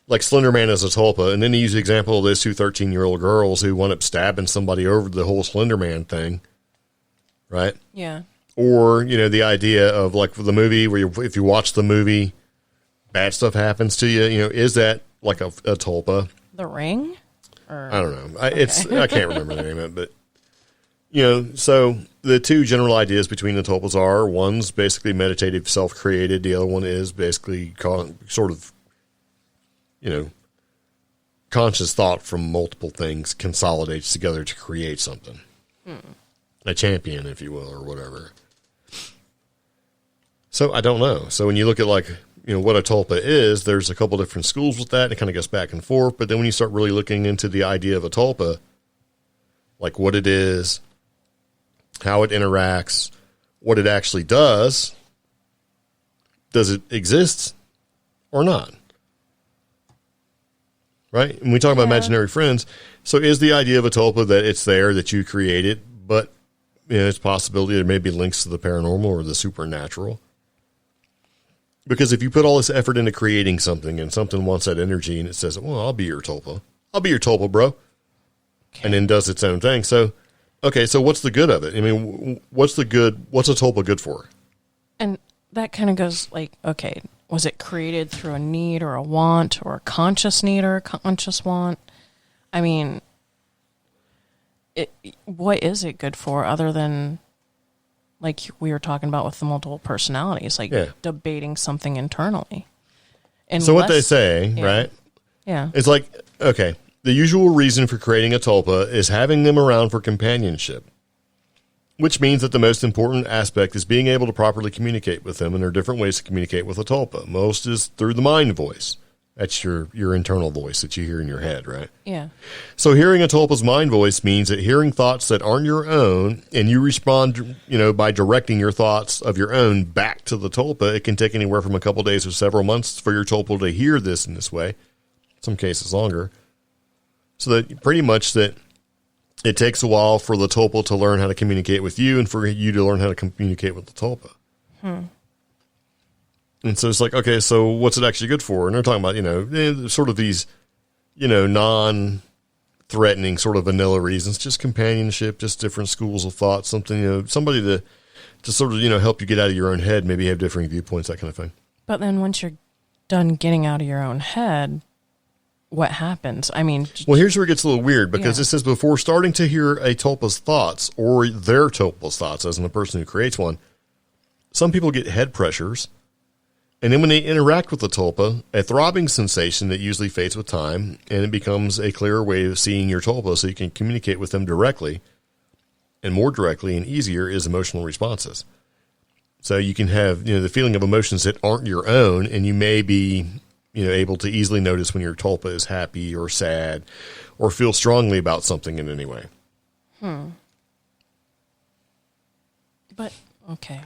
Speaker 1: like, Slender Man is a tulpa, and then they use the example of those two 13-year-old girls who wound up stabbing somebody over the whole Slender Man thing, right?
Speaker 2: Yeah.
Speaker 1: Or, the idea of, like, the movie where if you watch the movie, bad stuff happens to you, is that like a tulpa?
Speaker 2: The Ring?
Speaker 1: I don't know. I can't remember the name of it, but so the two general ideas between the tulpas are, one's basically meditative, self-created. The other one is basically sort of, conscious thought from multiple things consolidates together to create something. A champion, if you will, or whatever. So I don't know. So when you look at, like, what a tulpa is, there's a couple different schools with that, and it kind of goes back and forth. But then when you start really looking into the idea of a tulpa, like what it is, how it interacts, what it actually does it exist or not? Right? And we talk about imaginary friends. So is the idea of a tulpa that it's there, that you created, but it's a possibility there may be links to the paranormal or the supernatural? Because if you put all this effort into creating something and something wants that energy and it says, well, I'll be your tulpa. I'll be your tulpa, bro. Okay. And then does its own thing. So, okay, so what's the good of it? I mean, what's a tulpa good for?
Speaker 2: And that kind of goes like, okay, was it created through a need or a want or a conscious need or a conscious want? I mean, what is it good for other than, like we were talking about with the multiple personalities, like debating something internally?
Speaker 1: So what they say, right?
Speaker 2: Yeah.
Speaker 1: It's like, okay, the usual reason for creating a tulpa is having them around for companionship, which means that the most important aspect is being able to properly communicate with them, and there are different ways to communicate with a tulpa. Most is through the mind voice. That's your internal voice that you hear in your head, right?
Speaker 2: Yeah.
Speaker 1: So hearing a tulpa's mind voice means that hearing thoughts that aren't your own, and you respond, by directing your thoughts of your own back to the tulpa. It can take anywhere from a couple days or several months for your tulpa to hear this in this way. Some cases longer. So that pretty much that it takes a while for the tulpa to learn how to communicate with you and for you to learn how to communicate with the tulpa. And so it's like, okay, so what's it actually good for? And they're talking about, sort of these, non-threatening sort of vanilla reasons, just companionship, just different schools of thought, something, somebody to sort of, help you get out of your own head, maybe have differing viewpoints, that kind of thing.
Speaker 2: But then once you're done getting out of your own head, what happens? I mean,
Speaker 1: well, here's where it gets a little weird, because it says before starting to hear a tulpa's thoughts or their tulpa's thoughts, as in the person who creates one, some people get head pressures. And then when they interact with the tulpa, a throbbing sensation that usually fades with time, and it becomes a clearer way of seeing your tulpa so you can communicate with them directly, and more directly and easier is emotional responses. So you can have, the feeling of emotions that aren't your own, and you may be, able to easily notice when your tulpa is happy or sad or feel strongly about something in any way.
Speaker 2: But, okay.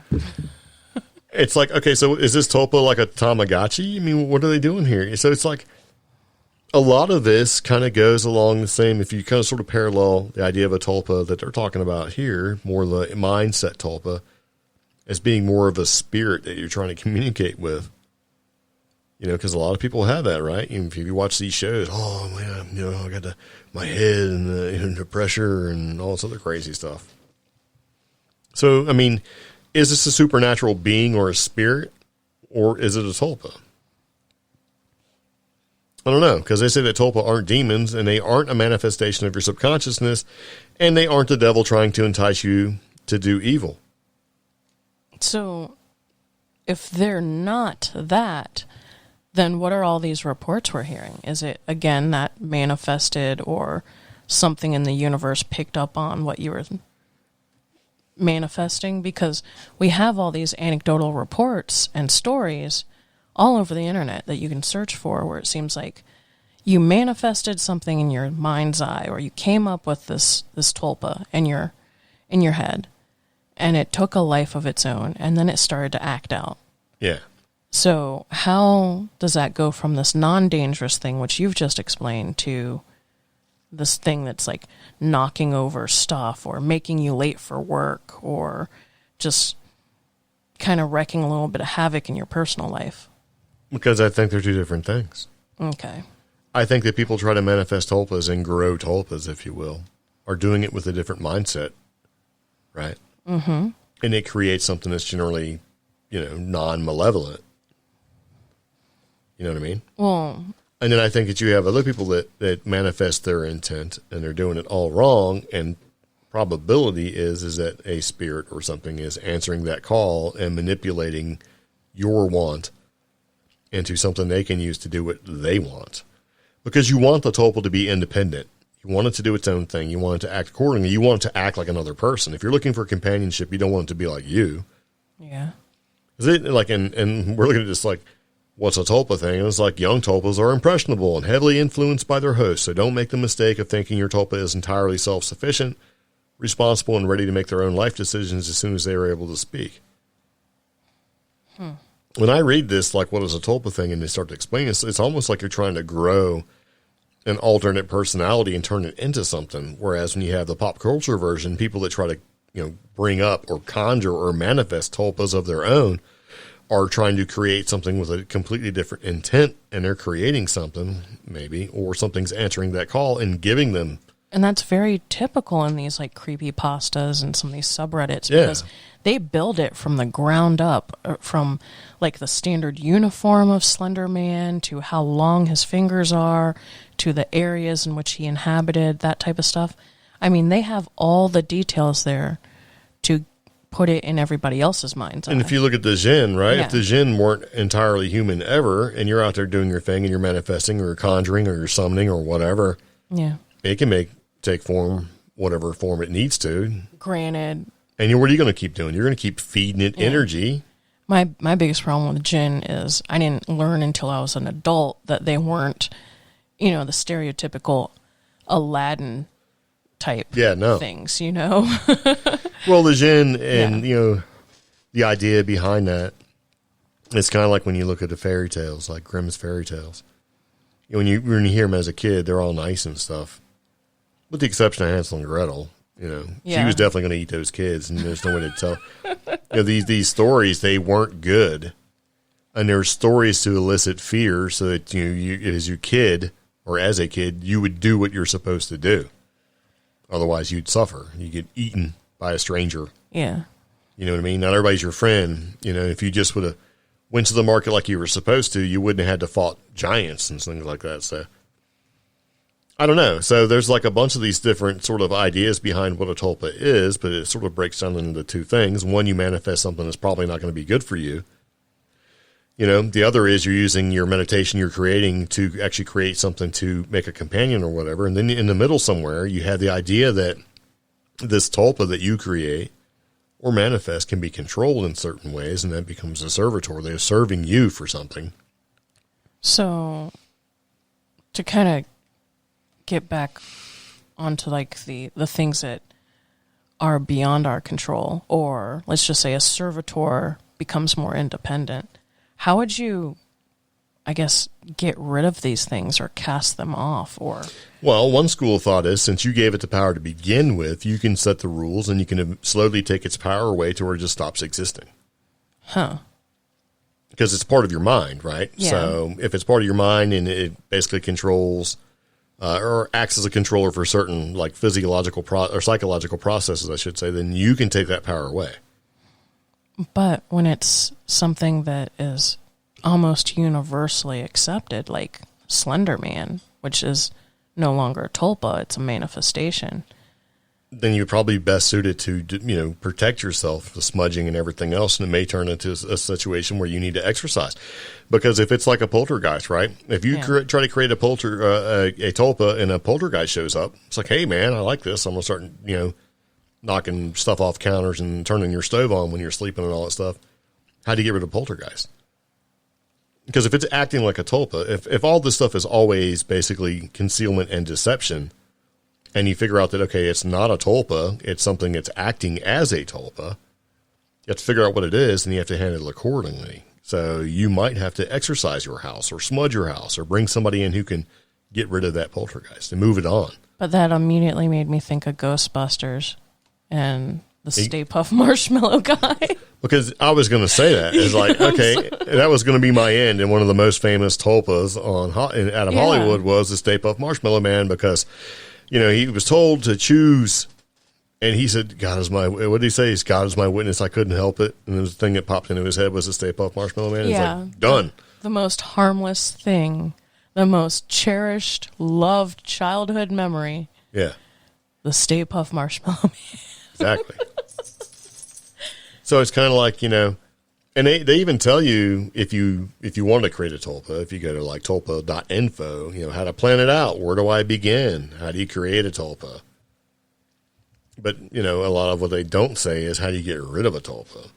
Speaker 1: It's like, okay, so is this tulpa like a Tamagotchi? I mean, what are they doing here? So it's like a lot of this kind of goes along the same, if you kind of sort of parallel the idea of a tulpa that they're talking about here, more the mindset tulpa, as being more of a spirit that you're trying to communicate with. Because a lot of people have that, right? If you watch these shows, oh, man, I got my head and the pressure and all this other crazy stuff. So, I mean, is this a supernatural being or a spirit, or is it a tulpa? I don't know, because they say that tulpa aren't demons, and they aren't a manifestation of your subconsciousness, and they aren't the devil trying to entice you to do evil.
Speaker 2: So, if they're not that, then what are all these reports we're hearing? Is it, again, that manifested or something in the universe picked up on what you were manifesting? Because we have all these anecdotal reports and stories all over the internet that you can search for, where it seems like you manifested something in your mind's eye, or you came up with this tulpa in your head, and it took a life of its own, and then it started to act out.
Speaker 1: Yeah.
Speaker 2: So how does that go from this non-dangerous thing, which you've just explained, to this thing that's like knocking over stuff or making you late for work or just kind of wrecking a little bit of havoc in your personal life?
Speaker 1: Because I think they're two different things.
Speaker 2: Okay.
Speaker 1: I think that people try to manifest tulpas and grow tulpas, if you will, are doing it with a different mindset, right? Mm-hmm. And it creates something that's generally, non-malevolent. You know what I mean?
Speaker 2: Well,
Speaker 1: and then I think that you have other people that manifest their intent and they're doing it all wrong, and probability is that a spirit or something is answering that call and manipulating your want into something they can use to do what they want. Because you want the tulpa to be independent. You want it to do its own thing. You want it to act accordingly. You want it to act like another person. If you're looking for companionship, you don't want it to be like you.
Speaker 2: Yeah.
Speaker 1: Is it like, and we're looking at this like, what's a tulpa thing? And it's like young tulpas are impressionable and heavily influenced by their host. So don't make the mistake of thinking your tulpa is entirely self-sufficient, responsible, and ready to make their own life decisions as soon as they are able to speak. When I read this, like, what is a tulpa thing, and they start to explain it, it's almost like you're trying to grow an alternate personality and turn it into something. Whereas when you have the pop culture version, people that try to, bring up or conjure or manifest tulpas of their own are trying to create something with a completely different intent, and they're creating something, maybe, or something's answering that call and giving them.
Speaker 2: And that's very typical in these like creepypastas and some of these subreddits, because they build it from the ground up, from like the standard uniform of Slender Man to how long his fingers are to the areas in which he inhabited, that type of stuff. I mean, they have all the details there to put it in everybody else's mind's eye.
Speaker 1: And if you look at the Jinn, right? Yeah. If the Jinn weren't entirely human ever, and you're out there doing your thing and you're manifesting or you're conjuring or you're summoning or whatever, it can take form, whatever form it needs to.
Speaker 2: Granted.
Speaker 1: And what are you going to keep doing? You're going to keep feeding it energy.
Speaker 2: My biggest problem with Jinn is I didn't learn until I was an adult that they weren't, the stereotypical Aladdin type things,
Speaker 1: Well, the Jinn and, the idea behind that, it's kind of like when you look at the fairy tales, like Grimm's fairy tales. When you hear them as a kid, they're all nice and stuff. With the exception of Hansel and Gretel, she was definitely going to eat those kids, and there's no way to tell. These stories, they weren't good, and there's stories to elicit fear, so that you as your kid or as a kid, you would do what you're supposed to do. Otherwise, you'd suffer. You get eaten by a stranger.
Speaker 2: Yeah,
Speaker 1: you know what I mean. Not everybody's your friend. If you just would have went to the market like you were supposed to, you wouldn't have had to fought giants and things like that. So. I don't know. So there's like a bunch of these different sort of ideas behind what a tulpa is, but it sort of breaks down into two things. One, you manifest something that's probably not going to be good for you. The other is you're using your meditation you're creating to actually create something to make a companion or whatever. And then in the middle somewhere, you have the idea that this tulpa that you create or manifest can be controlled in certain ways, and that becomes a servitor. They're serving you for something.
Speaker 2: So to kind of get back onto like the things that are beyond our control, or let's just say a servitor becomes more independent, how would you, I guess, get rid of these things or cast them off? Or
Speaker 1: well, one school of thought is, since you gave it the power to begin with, you can set the rules and you can slowly take its power away to where it just stops existing. Because it's part of your mind, right?
Speaker 2: Yeah.
Speaker 1: So if it's part of your mind and it basically controls or acts as a controller for certain like physiological or psychological processes, I should say, then you can take that power away.
Speaker 2: But when it's something that is almost universally accepted, like Slender Man, which is no longer a tulpa, it's a manifestation,
Speaker 1: then you're probably best suited to, protect yourself, the smudging and everything else, and it may turn into a situation where you need to exercise. Because if it's like a poltergeist, right? If you try to create a tulpa and a poltergeist shows up, it's like, hey, man, I like this. I'm going to start, knocking stuff off counters and turning your stove on when you're sleeping and all that stuff. How do you get rid of poltergeist? Because if it's acting like a tulpa, if all this stuff is always basically concealment and deception, and you figure out that, okay, it's not a tulpa, it's something that's acting as a tulpa, you have to figure out what it is, and you have to handle it accordingly. So you might have to exercise your house or smudge your house or bring somebody in who can get rid of that poltergeist and move it on.
Speaker 2: But that immediately made me think of Ghostbusters and the Stay Puft Marshmallow guy.
Speaker 1: Because I was going to say that. It's like, okay, that was going to be my end. And one of the most famous tulpas out of Hollywood was the Stay Puft Marshmallow Man because, he was told to choose. And he said, God is my, what did he say? God is my witness. I couldn't help it. And the thing that popped into his head was the Stay Puft Marshmallow Man.
Speaker 2: Yeah.
Speaker 1: It's like, done.
Speaker 2: The most harmless thing, the most cherished, loved childhood memory.
Speaker 1: Yeah.
Speaker 2: The Stay Puft Marshmallow Man.
Speaker 1: Exactly. So it's kind of like, and they even tell you if you want to create a tulpa, if you go to like tulpa.info, how to plan it out. Where do I begin? How do you create a tulpa? But, a lot of what they don't say is how do you get rid of a tulpa?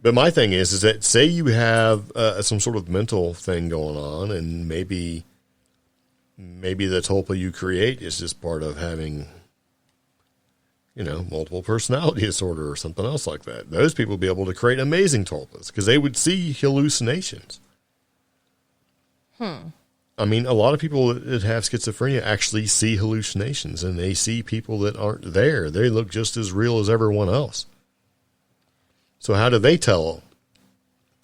Speaker 1: But my thing is that say you have some sort of mental thing going on and maybe the tulpa you create is just part of having, multiple personality disorder or something else like that. Those people would be able to create amazing tulpas because they would see hallucinations. I mean, a lot of people that have schizophrenia actually see hallucinations, and they see people that aren't there. They look just as real as everyone else. So how do they tell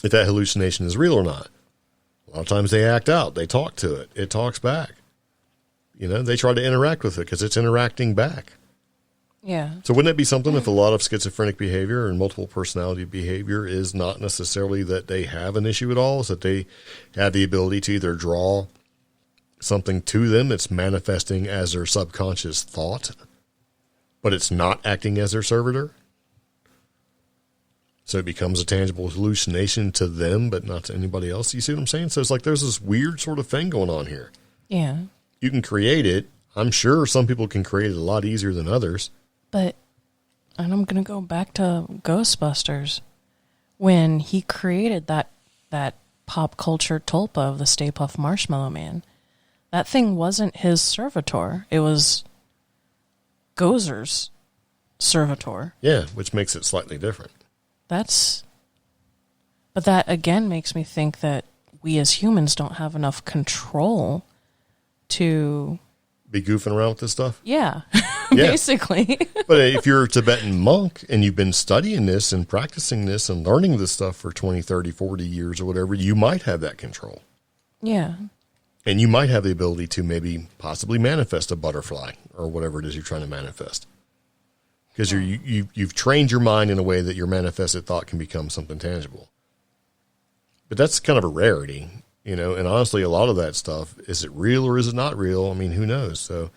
Speaker 1: if that hallucination is real or not? A lot of times they act out. They talk to it. It talks back. They try to interact with it because it's interacting back.
Speaker 2: Yeah.
Speaker 1: So wouldn't it be something if a lot of schizophrenic behavior and multiple personality behavior is not necessarily that they have an issue at all, is that they have the ability to either draw something to them that's manifesting as their subconscious thought, but it's not acting as their servitor? So it becomes a tangible hallucination to them, but not to anybody else. You see what I'm saying? So it's like there's this weird sort of thing going on here.
Speaker 2: Yeah.
Speaker 1: You can create it. I'm sure some people can create it a lot easier than others.
Speaker 2: And I'm going to go back to Ghostbusters. When he created that pop culture tulpa of the Stay Puft Marshmallow Man, that thing wasn't his servitor. It was Gozer's servitor.
Speaker 1: Yeah, which makes it slightly different.
Speaker 2: But that again makes me think that we as humans don't have enough control to
Speaker 1: be goofing around with this stuff?
Speaker 2: Yeah. Basically.
Speaker 1: But if you're a Tibetan monk and you've been studying this and practicing this and learning this stuff for 20, 30, 40 years or whatever, you might have that control.
Speaker 2: Yeah.
Speaker 1: And you might have the ability to maybe possibly manifest a butterfly or whatever it is you're trying to manifest. Because you've trained your mind in a way that your manifested thought can become something tangible. But that's kind of a rarity, and honestly, a lot of that stuff, is it real or is it not real? I mean, who knows? So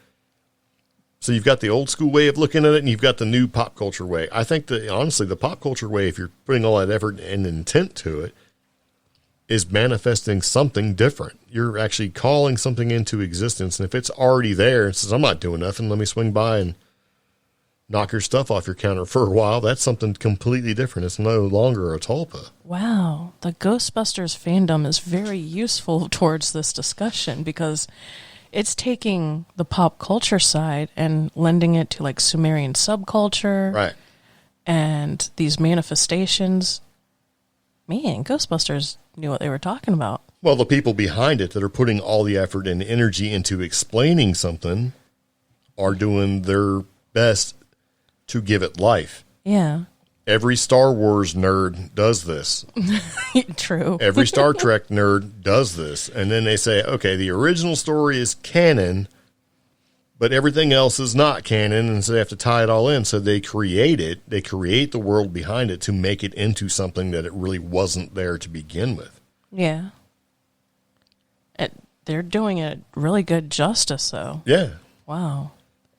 Speaker 1: you've got the old school way of looking at it and you've got the new pop culture way. I think that honestly, the pop culture way, if you're putting all that effort and intent to it, is manifesting something different. You're actually calling something into existence. And if it's already there and says, I'm not doing nothing, let me swing by and knock your stuff off your counter for a while, that's something completely different. It's no longer a tulpa.
Speaker 2: Wow. The Ghostbusters fandom is very useful towards this discussion because it's taking the pop culture side and lending it to like Sumerian subculture.
Speaker 1: Right.
Speaker 2: And these manifestations. Man, Ghostbusters knew what they were talking about.
Speaker 1: Well, the people behind it that are putting all the effort and energy into explaining something are doing their best to give it life.
Speaker 2: Yeah.
Speaker 1: Every Star Wars nerd does this.
Speaker 2: True.
Speaker 1: Every Star Trek nerd does this. And then they say, okay, the original story is canon, but everything else is not canon, and so they have to tie it all in. So they create it. They create the world behind it to make it into something that it really wasn't there to begin with.
Speaker 2: Yeah. They're doing it really good justice, though.
Speaker 1: Yeah.
Speaker 2: Wow.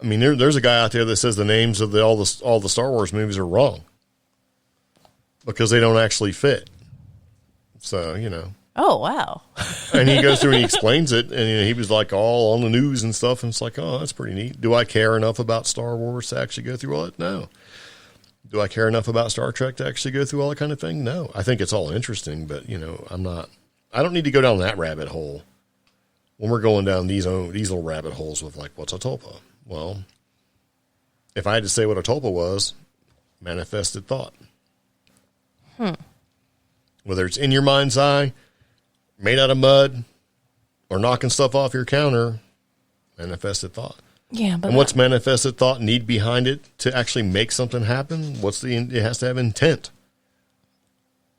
Speaker 1: I mean, there's a guy out there that says the names of all the Star Wars movies are wrong because they don't actually fit. So,
Speaker 2: Oh, wow.
Speaker 1: And he goes through and he explains it, and he was like all on the news and stuff, and it's like, oh, that's pretty neat. Do I care enough about Star Wars to actually go through all that? No. Do I care enough about Star Trek to actually go through all that kind of thing? No. I think it's all interesting, but, I don't need to go down that rabbit hole when we're going down these little rabbit holes with like, what's a tulpa? Well, if I had to say what a tulpa was, manifested thought. Whether it's in your mind's eye, made out of mud, or knocking stuff off your counter, manifested thought.
Speaker 2: Yeah, but
Speaker 1: and what's manifested thought need behind it to actually make something happen? It has to have intent.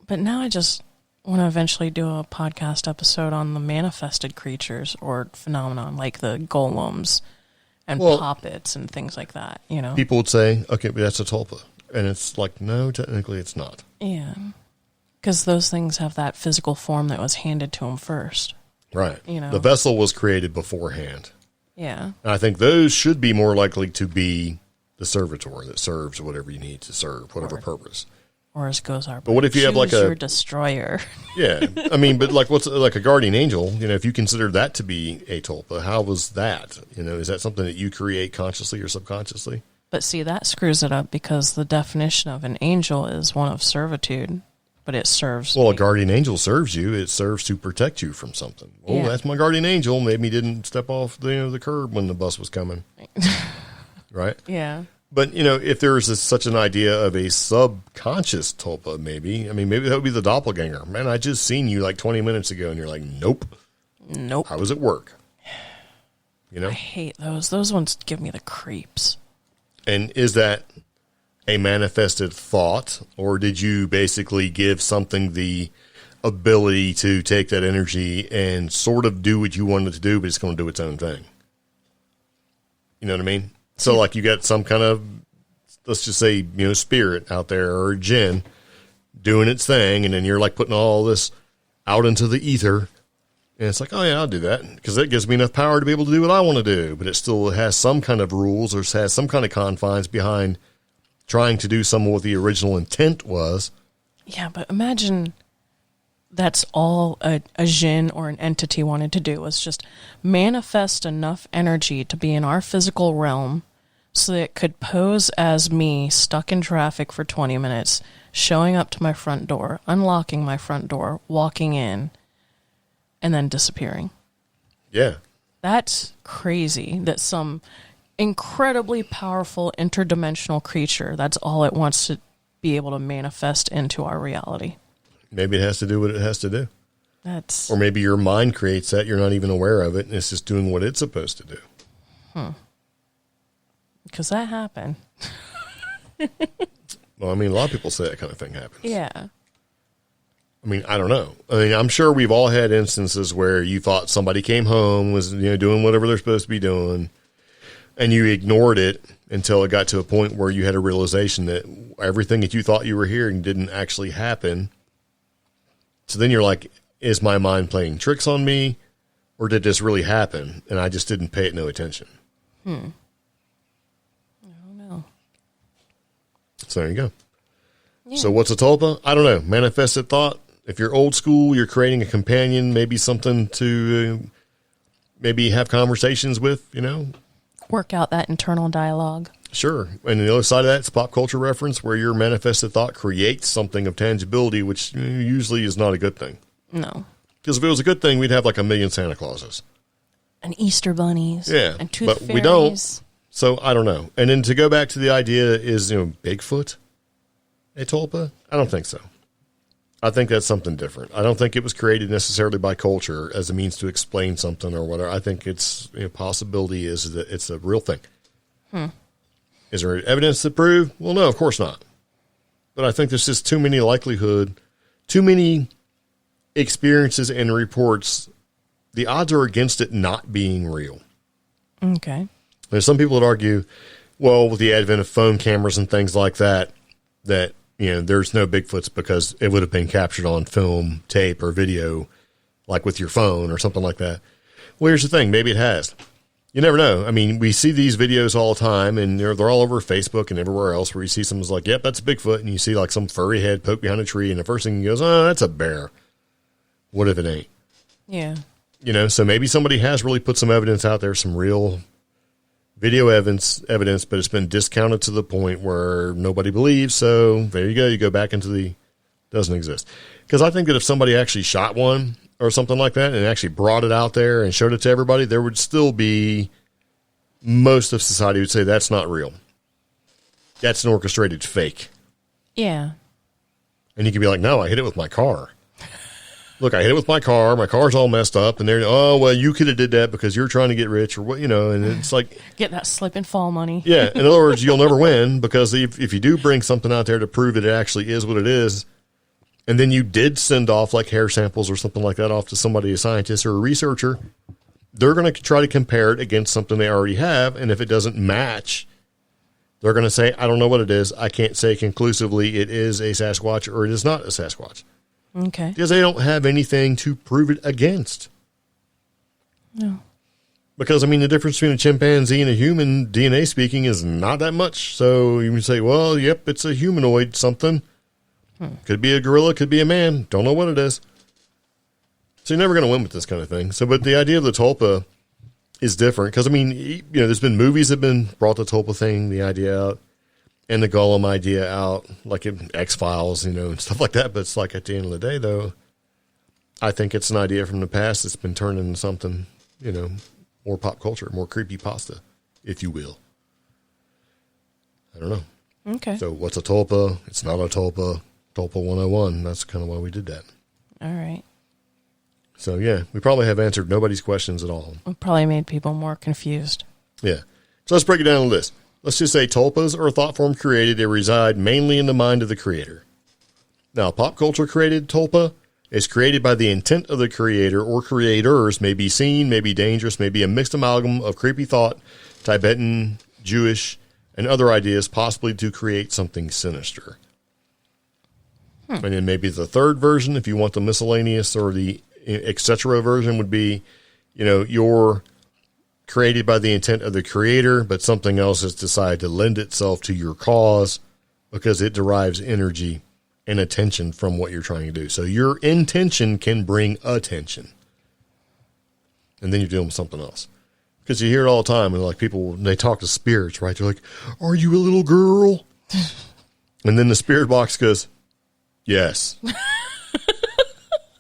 Speaker 2: But now I just want to eventually do a podcast episode on the manifested creatures or phenomenon, like the golems and poppets and things like that,
Speaker 1: People would say, okay, but that's a tulpa. And it's like, no, technically it's not.
Speaker 2: Yeah. Because those things have that physical form that was handed to them first.
Speaker 1: Right. The vessel was created beforehand.
Speaker 2: Yeah.
Speaker 1: And I think those should be more likely to be the servitor that serves whatever you need to serve, whatever purpose.
Speaker 2: Or as goes our.
Speaker 1: But what if you have like
Speaker 2: your destroyer?
Speaker 1: Yeah, I mean, but what's like a guardian angel? If you consider that to be a tulpa, how was that? Is that something that you create consciously or subconsciously?
Speaker 2: But see, that screws it up because the definition of an angel is one of servitude, but it serves.
Speaker 1: Well, a guardian angel serves you. It serves to protect you from something. Oh, that's my guardian angel. Maybe didn't step off the curb when the bus was coming. Right?
Speaker 2: Yeah.
Speaker 1: But, if there's such an idea of a subconscious tulpa, maybe that would be the doppelganger. Man, I just seen you like 20 minutes ago, and you're like, nope. How does it work?
Speaker 2: I hate those. Those ones give me the creeps.
Speaker 1: And is that a manifested thought, or did you basically give something the ability to take that energy and sort of do what you wanted to do, but it's going to do its own thing? You know what I mean? So, like, you got some kind of, let's just say, spirit out there or jinn doing its thing, and then you're like putting all this out into the ether, and it's like, oh yeah, I'll do that because that gives me enough power to be able to do what I want to do. But it still has some kind of rules or has some kind of confines behind trying to do some of what the original intent was.
Speaker 2: Yeah, but imagine that's all a jinn or an entity wanted to do was just manifest enough energy to be in our physical realm so that it could pose as me stuck in traffic for 20 minutes, showing up to my front door, unlocking my front door, walking in, and then disappearing.
Speaker 1: Yeah.
Speaker 2: That's crazy that some incredibly powerful interdimensional creature, that's all it wants to be able to manifest into our reality.
Speaker 1: Maybe it has to do what it has to do.
Speaker 2: Or
Speaker 1: maybe your mind creates that. You're not even aware of it, and it's just doing what it's supposed to do.
Speaker 2: Because that happened.
Speaker 1: Well, a lot of people say that kind of thing happens.
Speaker 2: Yeah.
Speaker 1: I don't know. I'm sure we've all had instances where you thought somebody came home, was doing whatever they're supposed to be doing, and you ignored it until it got to a point where you had a realization that everything that you thought you were hearing didn't actually happen. So then you're like, is my mind playing tricks on me, or did this really happen and I just didn't pay it no attention?
Speaker 2: I don't know.
Speaker 1: So there you go. Yeah. So what's a tulpa? I don't know. Manifested thought. If you're old school, you're creating a companion, maybe something to maybe have conversations with,
Speaker 2: Work out that internal dialogue.
Speaker 1: Sure. And the other side of that, it's a pop culture reference where your manifested thought creates something of tangibility, which usually is not a good thing.
Speaker 2: No.
Speaker 1: Because if it was a good thing, we'd have like a million Santa Clauses.
Speaker 2: And Easter bunnies.
Speaker 1: Yeah.
Speaker 2: And tooth fairies.
Speaker 1: We don't. So I don't know. And then to go back to the idea is, Bigfoot a tulpa? I don't think so. I think that's something different. I don't think it was created necessarily by culture as a means to explain something or whatever. I think it's possibility is that it's a real thing. Is there evidence to prove? Well, no, of course not. But I think there's just too many experiences and reports. The odds are against it not being real.
Speaker 2: Okay.
Speaker 1: There's some people that argue, well, with the advent of phone cameras and things like that there's no Bigfoots because it would have been captured on film, tape, or video, like with your phone or something like that. Well, here's the thing. Maybe it has. You never know. We see these videos all the time, and they're all over Facebook and everywhere else where you see someone's like, yep, that's a Bigfoot, and you see like some furry head poke behind a tree, and the first thing he goes, oh, that's a bear. What if it ain't?
Speaker 2: Yeah.
Speaker 1: So maybe somebody has really put some evidence out there, some real video evidence, but it's been discounted to the point where nobody believes. So there you go. You go back into doesn't exist. Because I think that if somebody actually shot one or something like that and actually brought it out there and showed it to everybody, there would still be most of society would say that's not real. That's an orchestrated fake.
Speaker 2: Yeah.
Speaker 1: And you could be like, no, I hit it with my car. look, I hit it with my car. My car's all messed up. And they're, oh, well, you could have did that because you're trying to get rich or what, you know, and it's like.
Speaker 2: Get that slip and fall money.
Speaker 1: Yeah. In other words, you'll never win because if you do bring something out there to prove that it actually is what it is, and then you did send off like hair samples or something like that off to somebody, a scientist or a researcher, they're going to try to compare it against something they already have. And if it doesn't match, they're going to say, I don't know what it is. I can't say conclusively it is a Sasquatch or it is not a Sasquatch.
Speaker 2: Okay.
Speaker 1: Because they don't have anything to prove it against.
Speaker 2: No.
Speaker 1: Because, I mean, the difference between a chimpanzee and a human, DNA speaking, is not that much. So you can say, well, yep, it's a humanoid something. Could be a gorilla, could be a man. Don't know what it is. So you're never going to win with this kind of thing. So, but the idea of the Tulpa is different. Because, I mean, you know, there's been movies that have been brought the Tulpa thing, the idea out. And the Golem idea out, like in X-Files, you know, and stuff like that. But it's like at the end of the day, though, I think it's an idea from the past that's been turned into something, you know, more pop culture, more creepypasta, if you will. I don't know.
Speaker 2: Okay.
Speaker 1: So what's a Tulpa? It's not a Tulpa. Tulpa 101. That's kind of why we did that.
Speaker 2: All right.
Speaker 1: So, yeah, we probably have answered nobody's questions at all.
Speaker 2: We probably made people more confused.
Speaker 1: Yeah. So let's break it down a list. Let's just say tulpas are a thought form created. They reside mainly in the mind of the creator. Now, pop culture created tulpa is created by the intent of the creator or creators, may be seen, may be dangerous, may be a mixed amalgam of creepy thought, Tibetan, Jewish, and other ideas, possibly to create something sinister. And then maybe the third version, if you want the miscellaneous or the etc. version, would be, you know, you're created by the intent of the creator, but something else has decided to lend itself to your cause because it derives energy and attention from what you're trying to do. So your intention can bring attention. And then you're doing something else. Because you hear it all the time, and like people, they talk to spirits, right? They're like, are you a little girl? And then the spirit box goes, yes.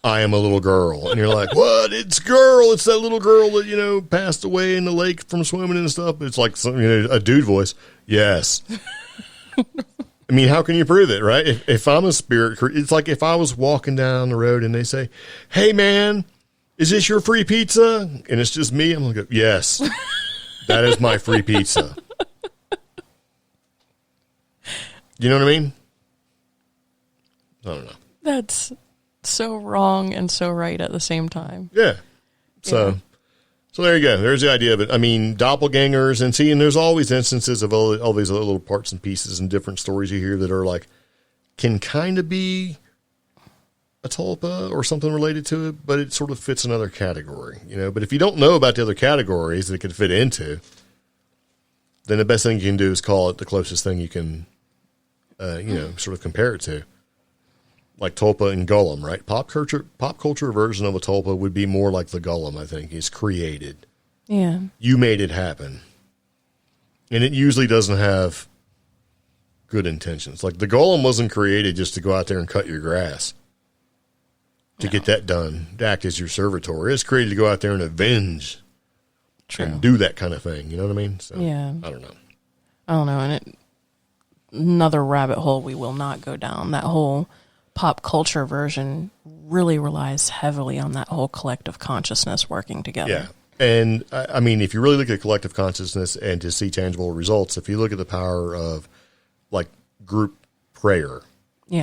Speaker 1: I am a little girl. And you're like, what? It's girl. It's that little girl that, you know, passed away in the lake from swimming and stuff. It's like some, you know, a dude voice. Yes. I mean, how can you prove it, right? If I'm a spirit, it's like if I was walking down the road and they say, hey, man, is this your free pizza? And it's just me. I'm going to go, yes, that is my free pizza. You know what I mean? I don't know.
Speaker 2: That's so wrong and so right at the same time.
Speaker 1: Yeah. So there you go. There's the idea of it. I mean, doppelgangers and there's always instances of all these little parts and pieces and different stories you hear that are like, can kind of be a tulpa or something related to it, but it sort of fits another category, you know. But if you don't know about the other categories that it could fit into, then the best thing you can do is call it the closest thing you can, you know, sort of compare it to. Like Tulpa and Golem, right? Pop culture version of a Tulpa would be more like the Golem, I think. It's created.
Speaker 2: Yeah.
Speaker 1: You made it happen. And it usually doesn't have good intentions. Like the Golem wasn't created just to go out there and cut your grass. To get that done. To act as your servitor. It's created to go out there and avenge.
Speaker 2: True.
Speaker 1: And do that kind of thing. You know what I mean? So,
Speaker 2: yeah.
Speaker 1: I don't know.
Speaker 2: And another rabbit hole we will not go down. That whole pop culture version really relies heavily on that whole collective consciousness working together.
Speaker 1: Yeah. And I mean, if you really look at collective consciousness and to see tangible results, if you look at the power of like group prayer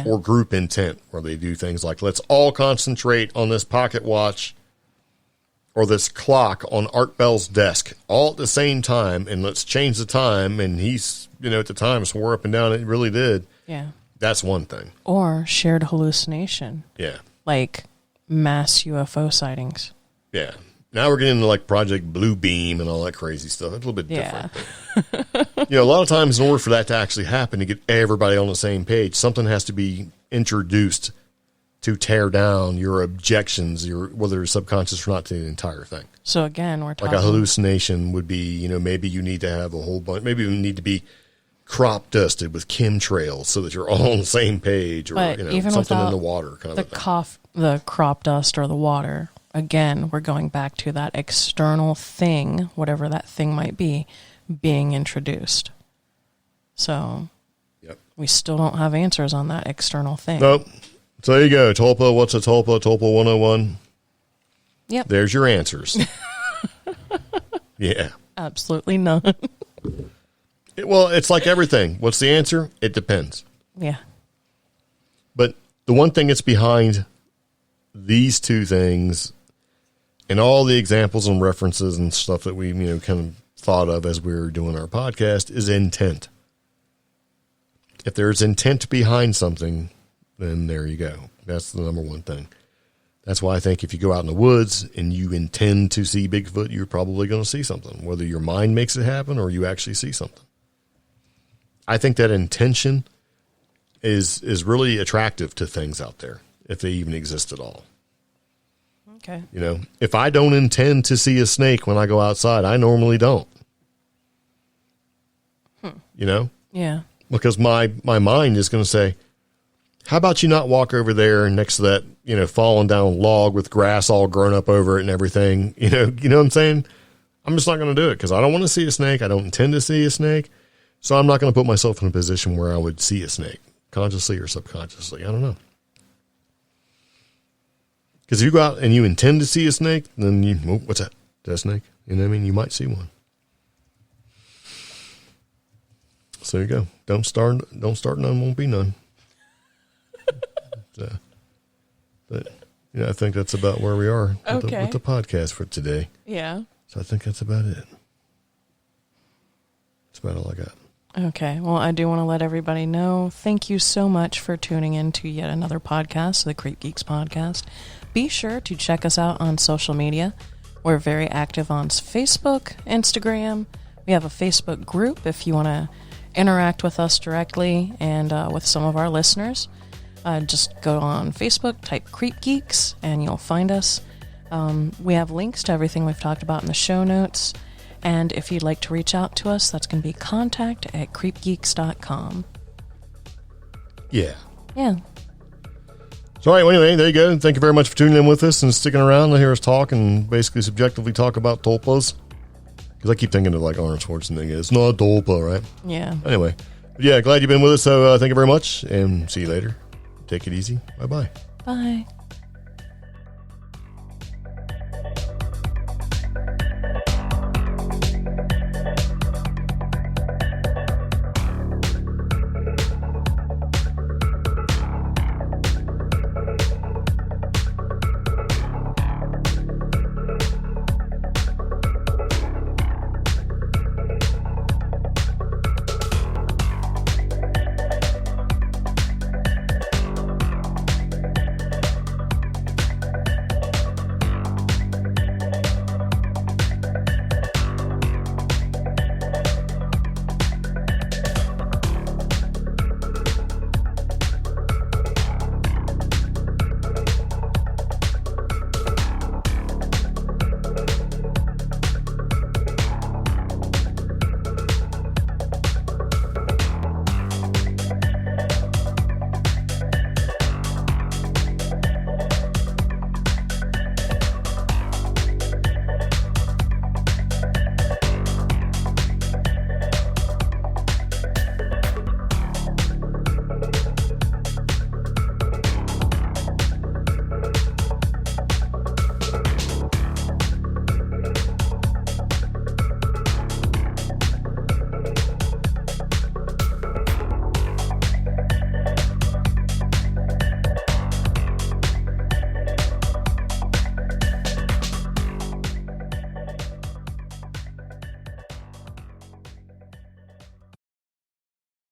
Speaker 1: or group intent, where they do things like, let's all concentrate on this pocket watch or this clock on Art Bell's desk all at the same time. And let's change the time. And he's, you know, at the time swore up and down. It really did.
Speaker 2: Yeah.
Speaker 1: That's one thing.
Speaker 2: Or shared hallucination.
Speaker 1: Yeah.
Speaker 2: Like mass UFO sightings.
Speaker 1: Yeah. Now we're getting into like Project Blue Beam and all that crazy stuff. It's a little bit different. You know, a lot of times in order for that to actually happen, to get everybody on the same page, something has to be introduced to tear down your objections, whether it's subconscious or not, to the entire thing.
Speaker 2: So again, we're talking
Speaker 1: like a hallucination would be, you know, maybe you need to have a whole bunch, maybe you need to be crop dusted with chemtrails so that you're all on the same page, or
Speaker 2: but
Speaker 1: you know,
Speaker 2: even
Speaker 1: something in the water kind of
Speaker 2: the crop dust or the water. Again, we're going back to that external thing, whatever that thing might be, being introduced. So we still don't have answers on that external thing.
Speaker 1: Nope. So there you go. Tulpa, what's a tulpa? Tulpa 101.
Speaker 2: Yep.
Speaker 1: There's your answers. Yeah.
Speaker 2: Absolutely none.
Speaker 1: Well, it's like everything. What's the answer? It depends.
Speaker 2: Yeah.
Speaker 1: But the one thing that's behind these two things and all the examples and references and stuff that we, kind of thought of as we were doing our podcast is intent. If there's intent behind something, then there you go. That's the number one thing. That's why I think if you go out in the woods and you intend to see Bigfoot, you're probably going to see something, whether your mind makes it happen or you actually see something. I think that intention is really attractive to things out there, if they even exist at all.
Speaker 2: Okay.
Speaker 1: If I don't intend to see a snake when I go outside, I normally don't.
Speaker 2: Yeah.
Speaker 1: Because my mind is going to say, how about you not walk over there next to that, falling down log with grass all grown up over it and everything? You know what I'm saying? I'm just not going to do it because I don't want to see a snake. I don't intend to see a snake. So I'm not going to put myself in a position where I would see a snake, consciously or subconsciously. I don't know. Because if you go out and you intend to see a snake, then what's that? Is that a snake? You know what I mean? You might see one. So there you go. Don't start none, won't be none. But I think that's about where we are with the podcast for today.
Speaker 2: Yeah.
Speaker 1: So I think that's about it. That's about all I got.
Speaker 2: Okay. Well, I do want to let everybody know, thank you so much for tuning in to yet another podcast, the CreepGeeks Podcast. Be sure to check us out on social media. We're very active on Facebook, Instagram. We have a Facebook group if you want to interact with us directly and with some of our listeners. Just go on Facebook, type CreepGeeks, and you'll find us. We have links to everything we've talked about in the show notes. And if you'd like to reach out to us, that's going to be contact@creepgeeks.com.
Speaker 1: Yeah.
Speaker 2: Yeah.
Speaker 1: So, all right, well, anyway, there you go. Thank you very much for tuning in with us and sticking around to hear us talk and basically subjectively talk about tulpas. Because I keep thinking of like Arnold Schwarzenegger. It's not a tulpa, right?
Speaker 2: Yeah.
Speaker 1: Anyway, yeah, glad you've been with us. So thank you very much and see you later. Take it easy. Bye-bye.
Speaker 2: Bye.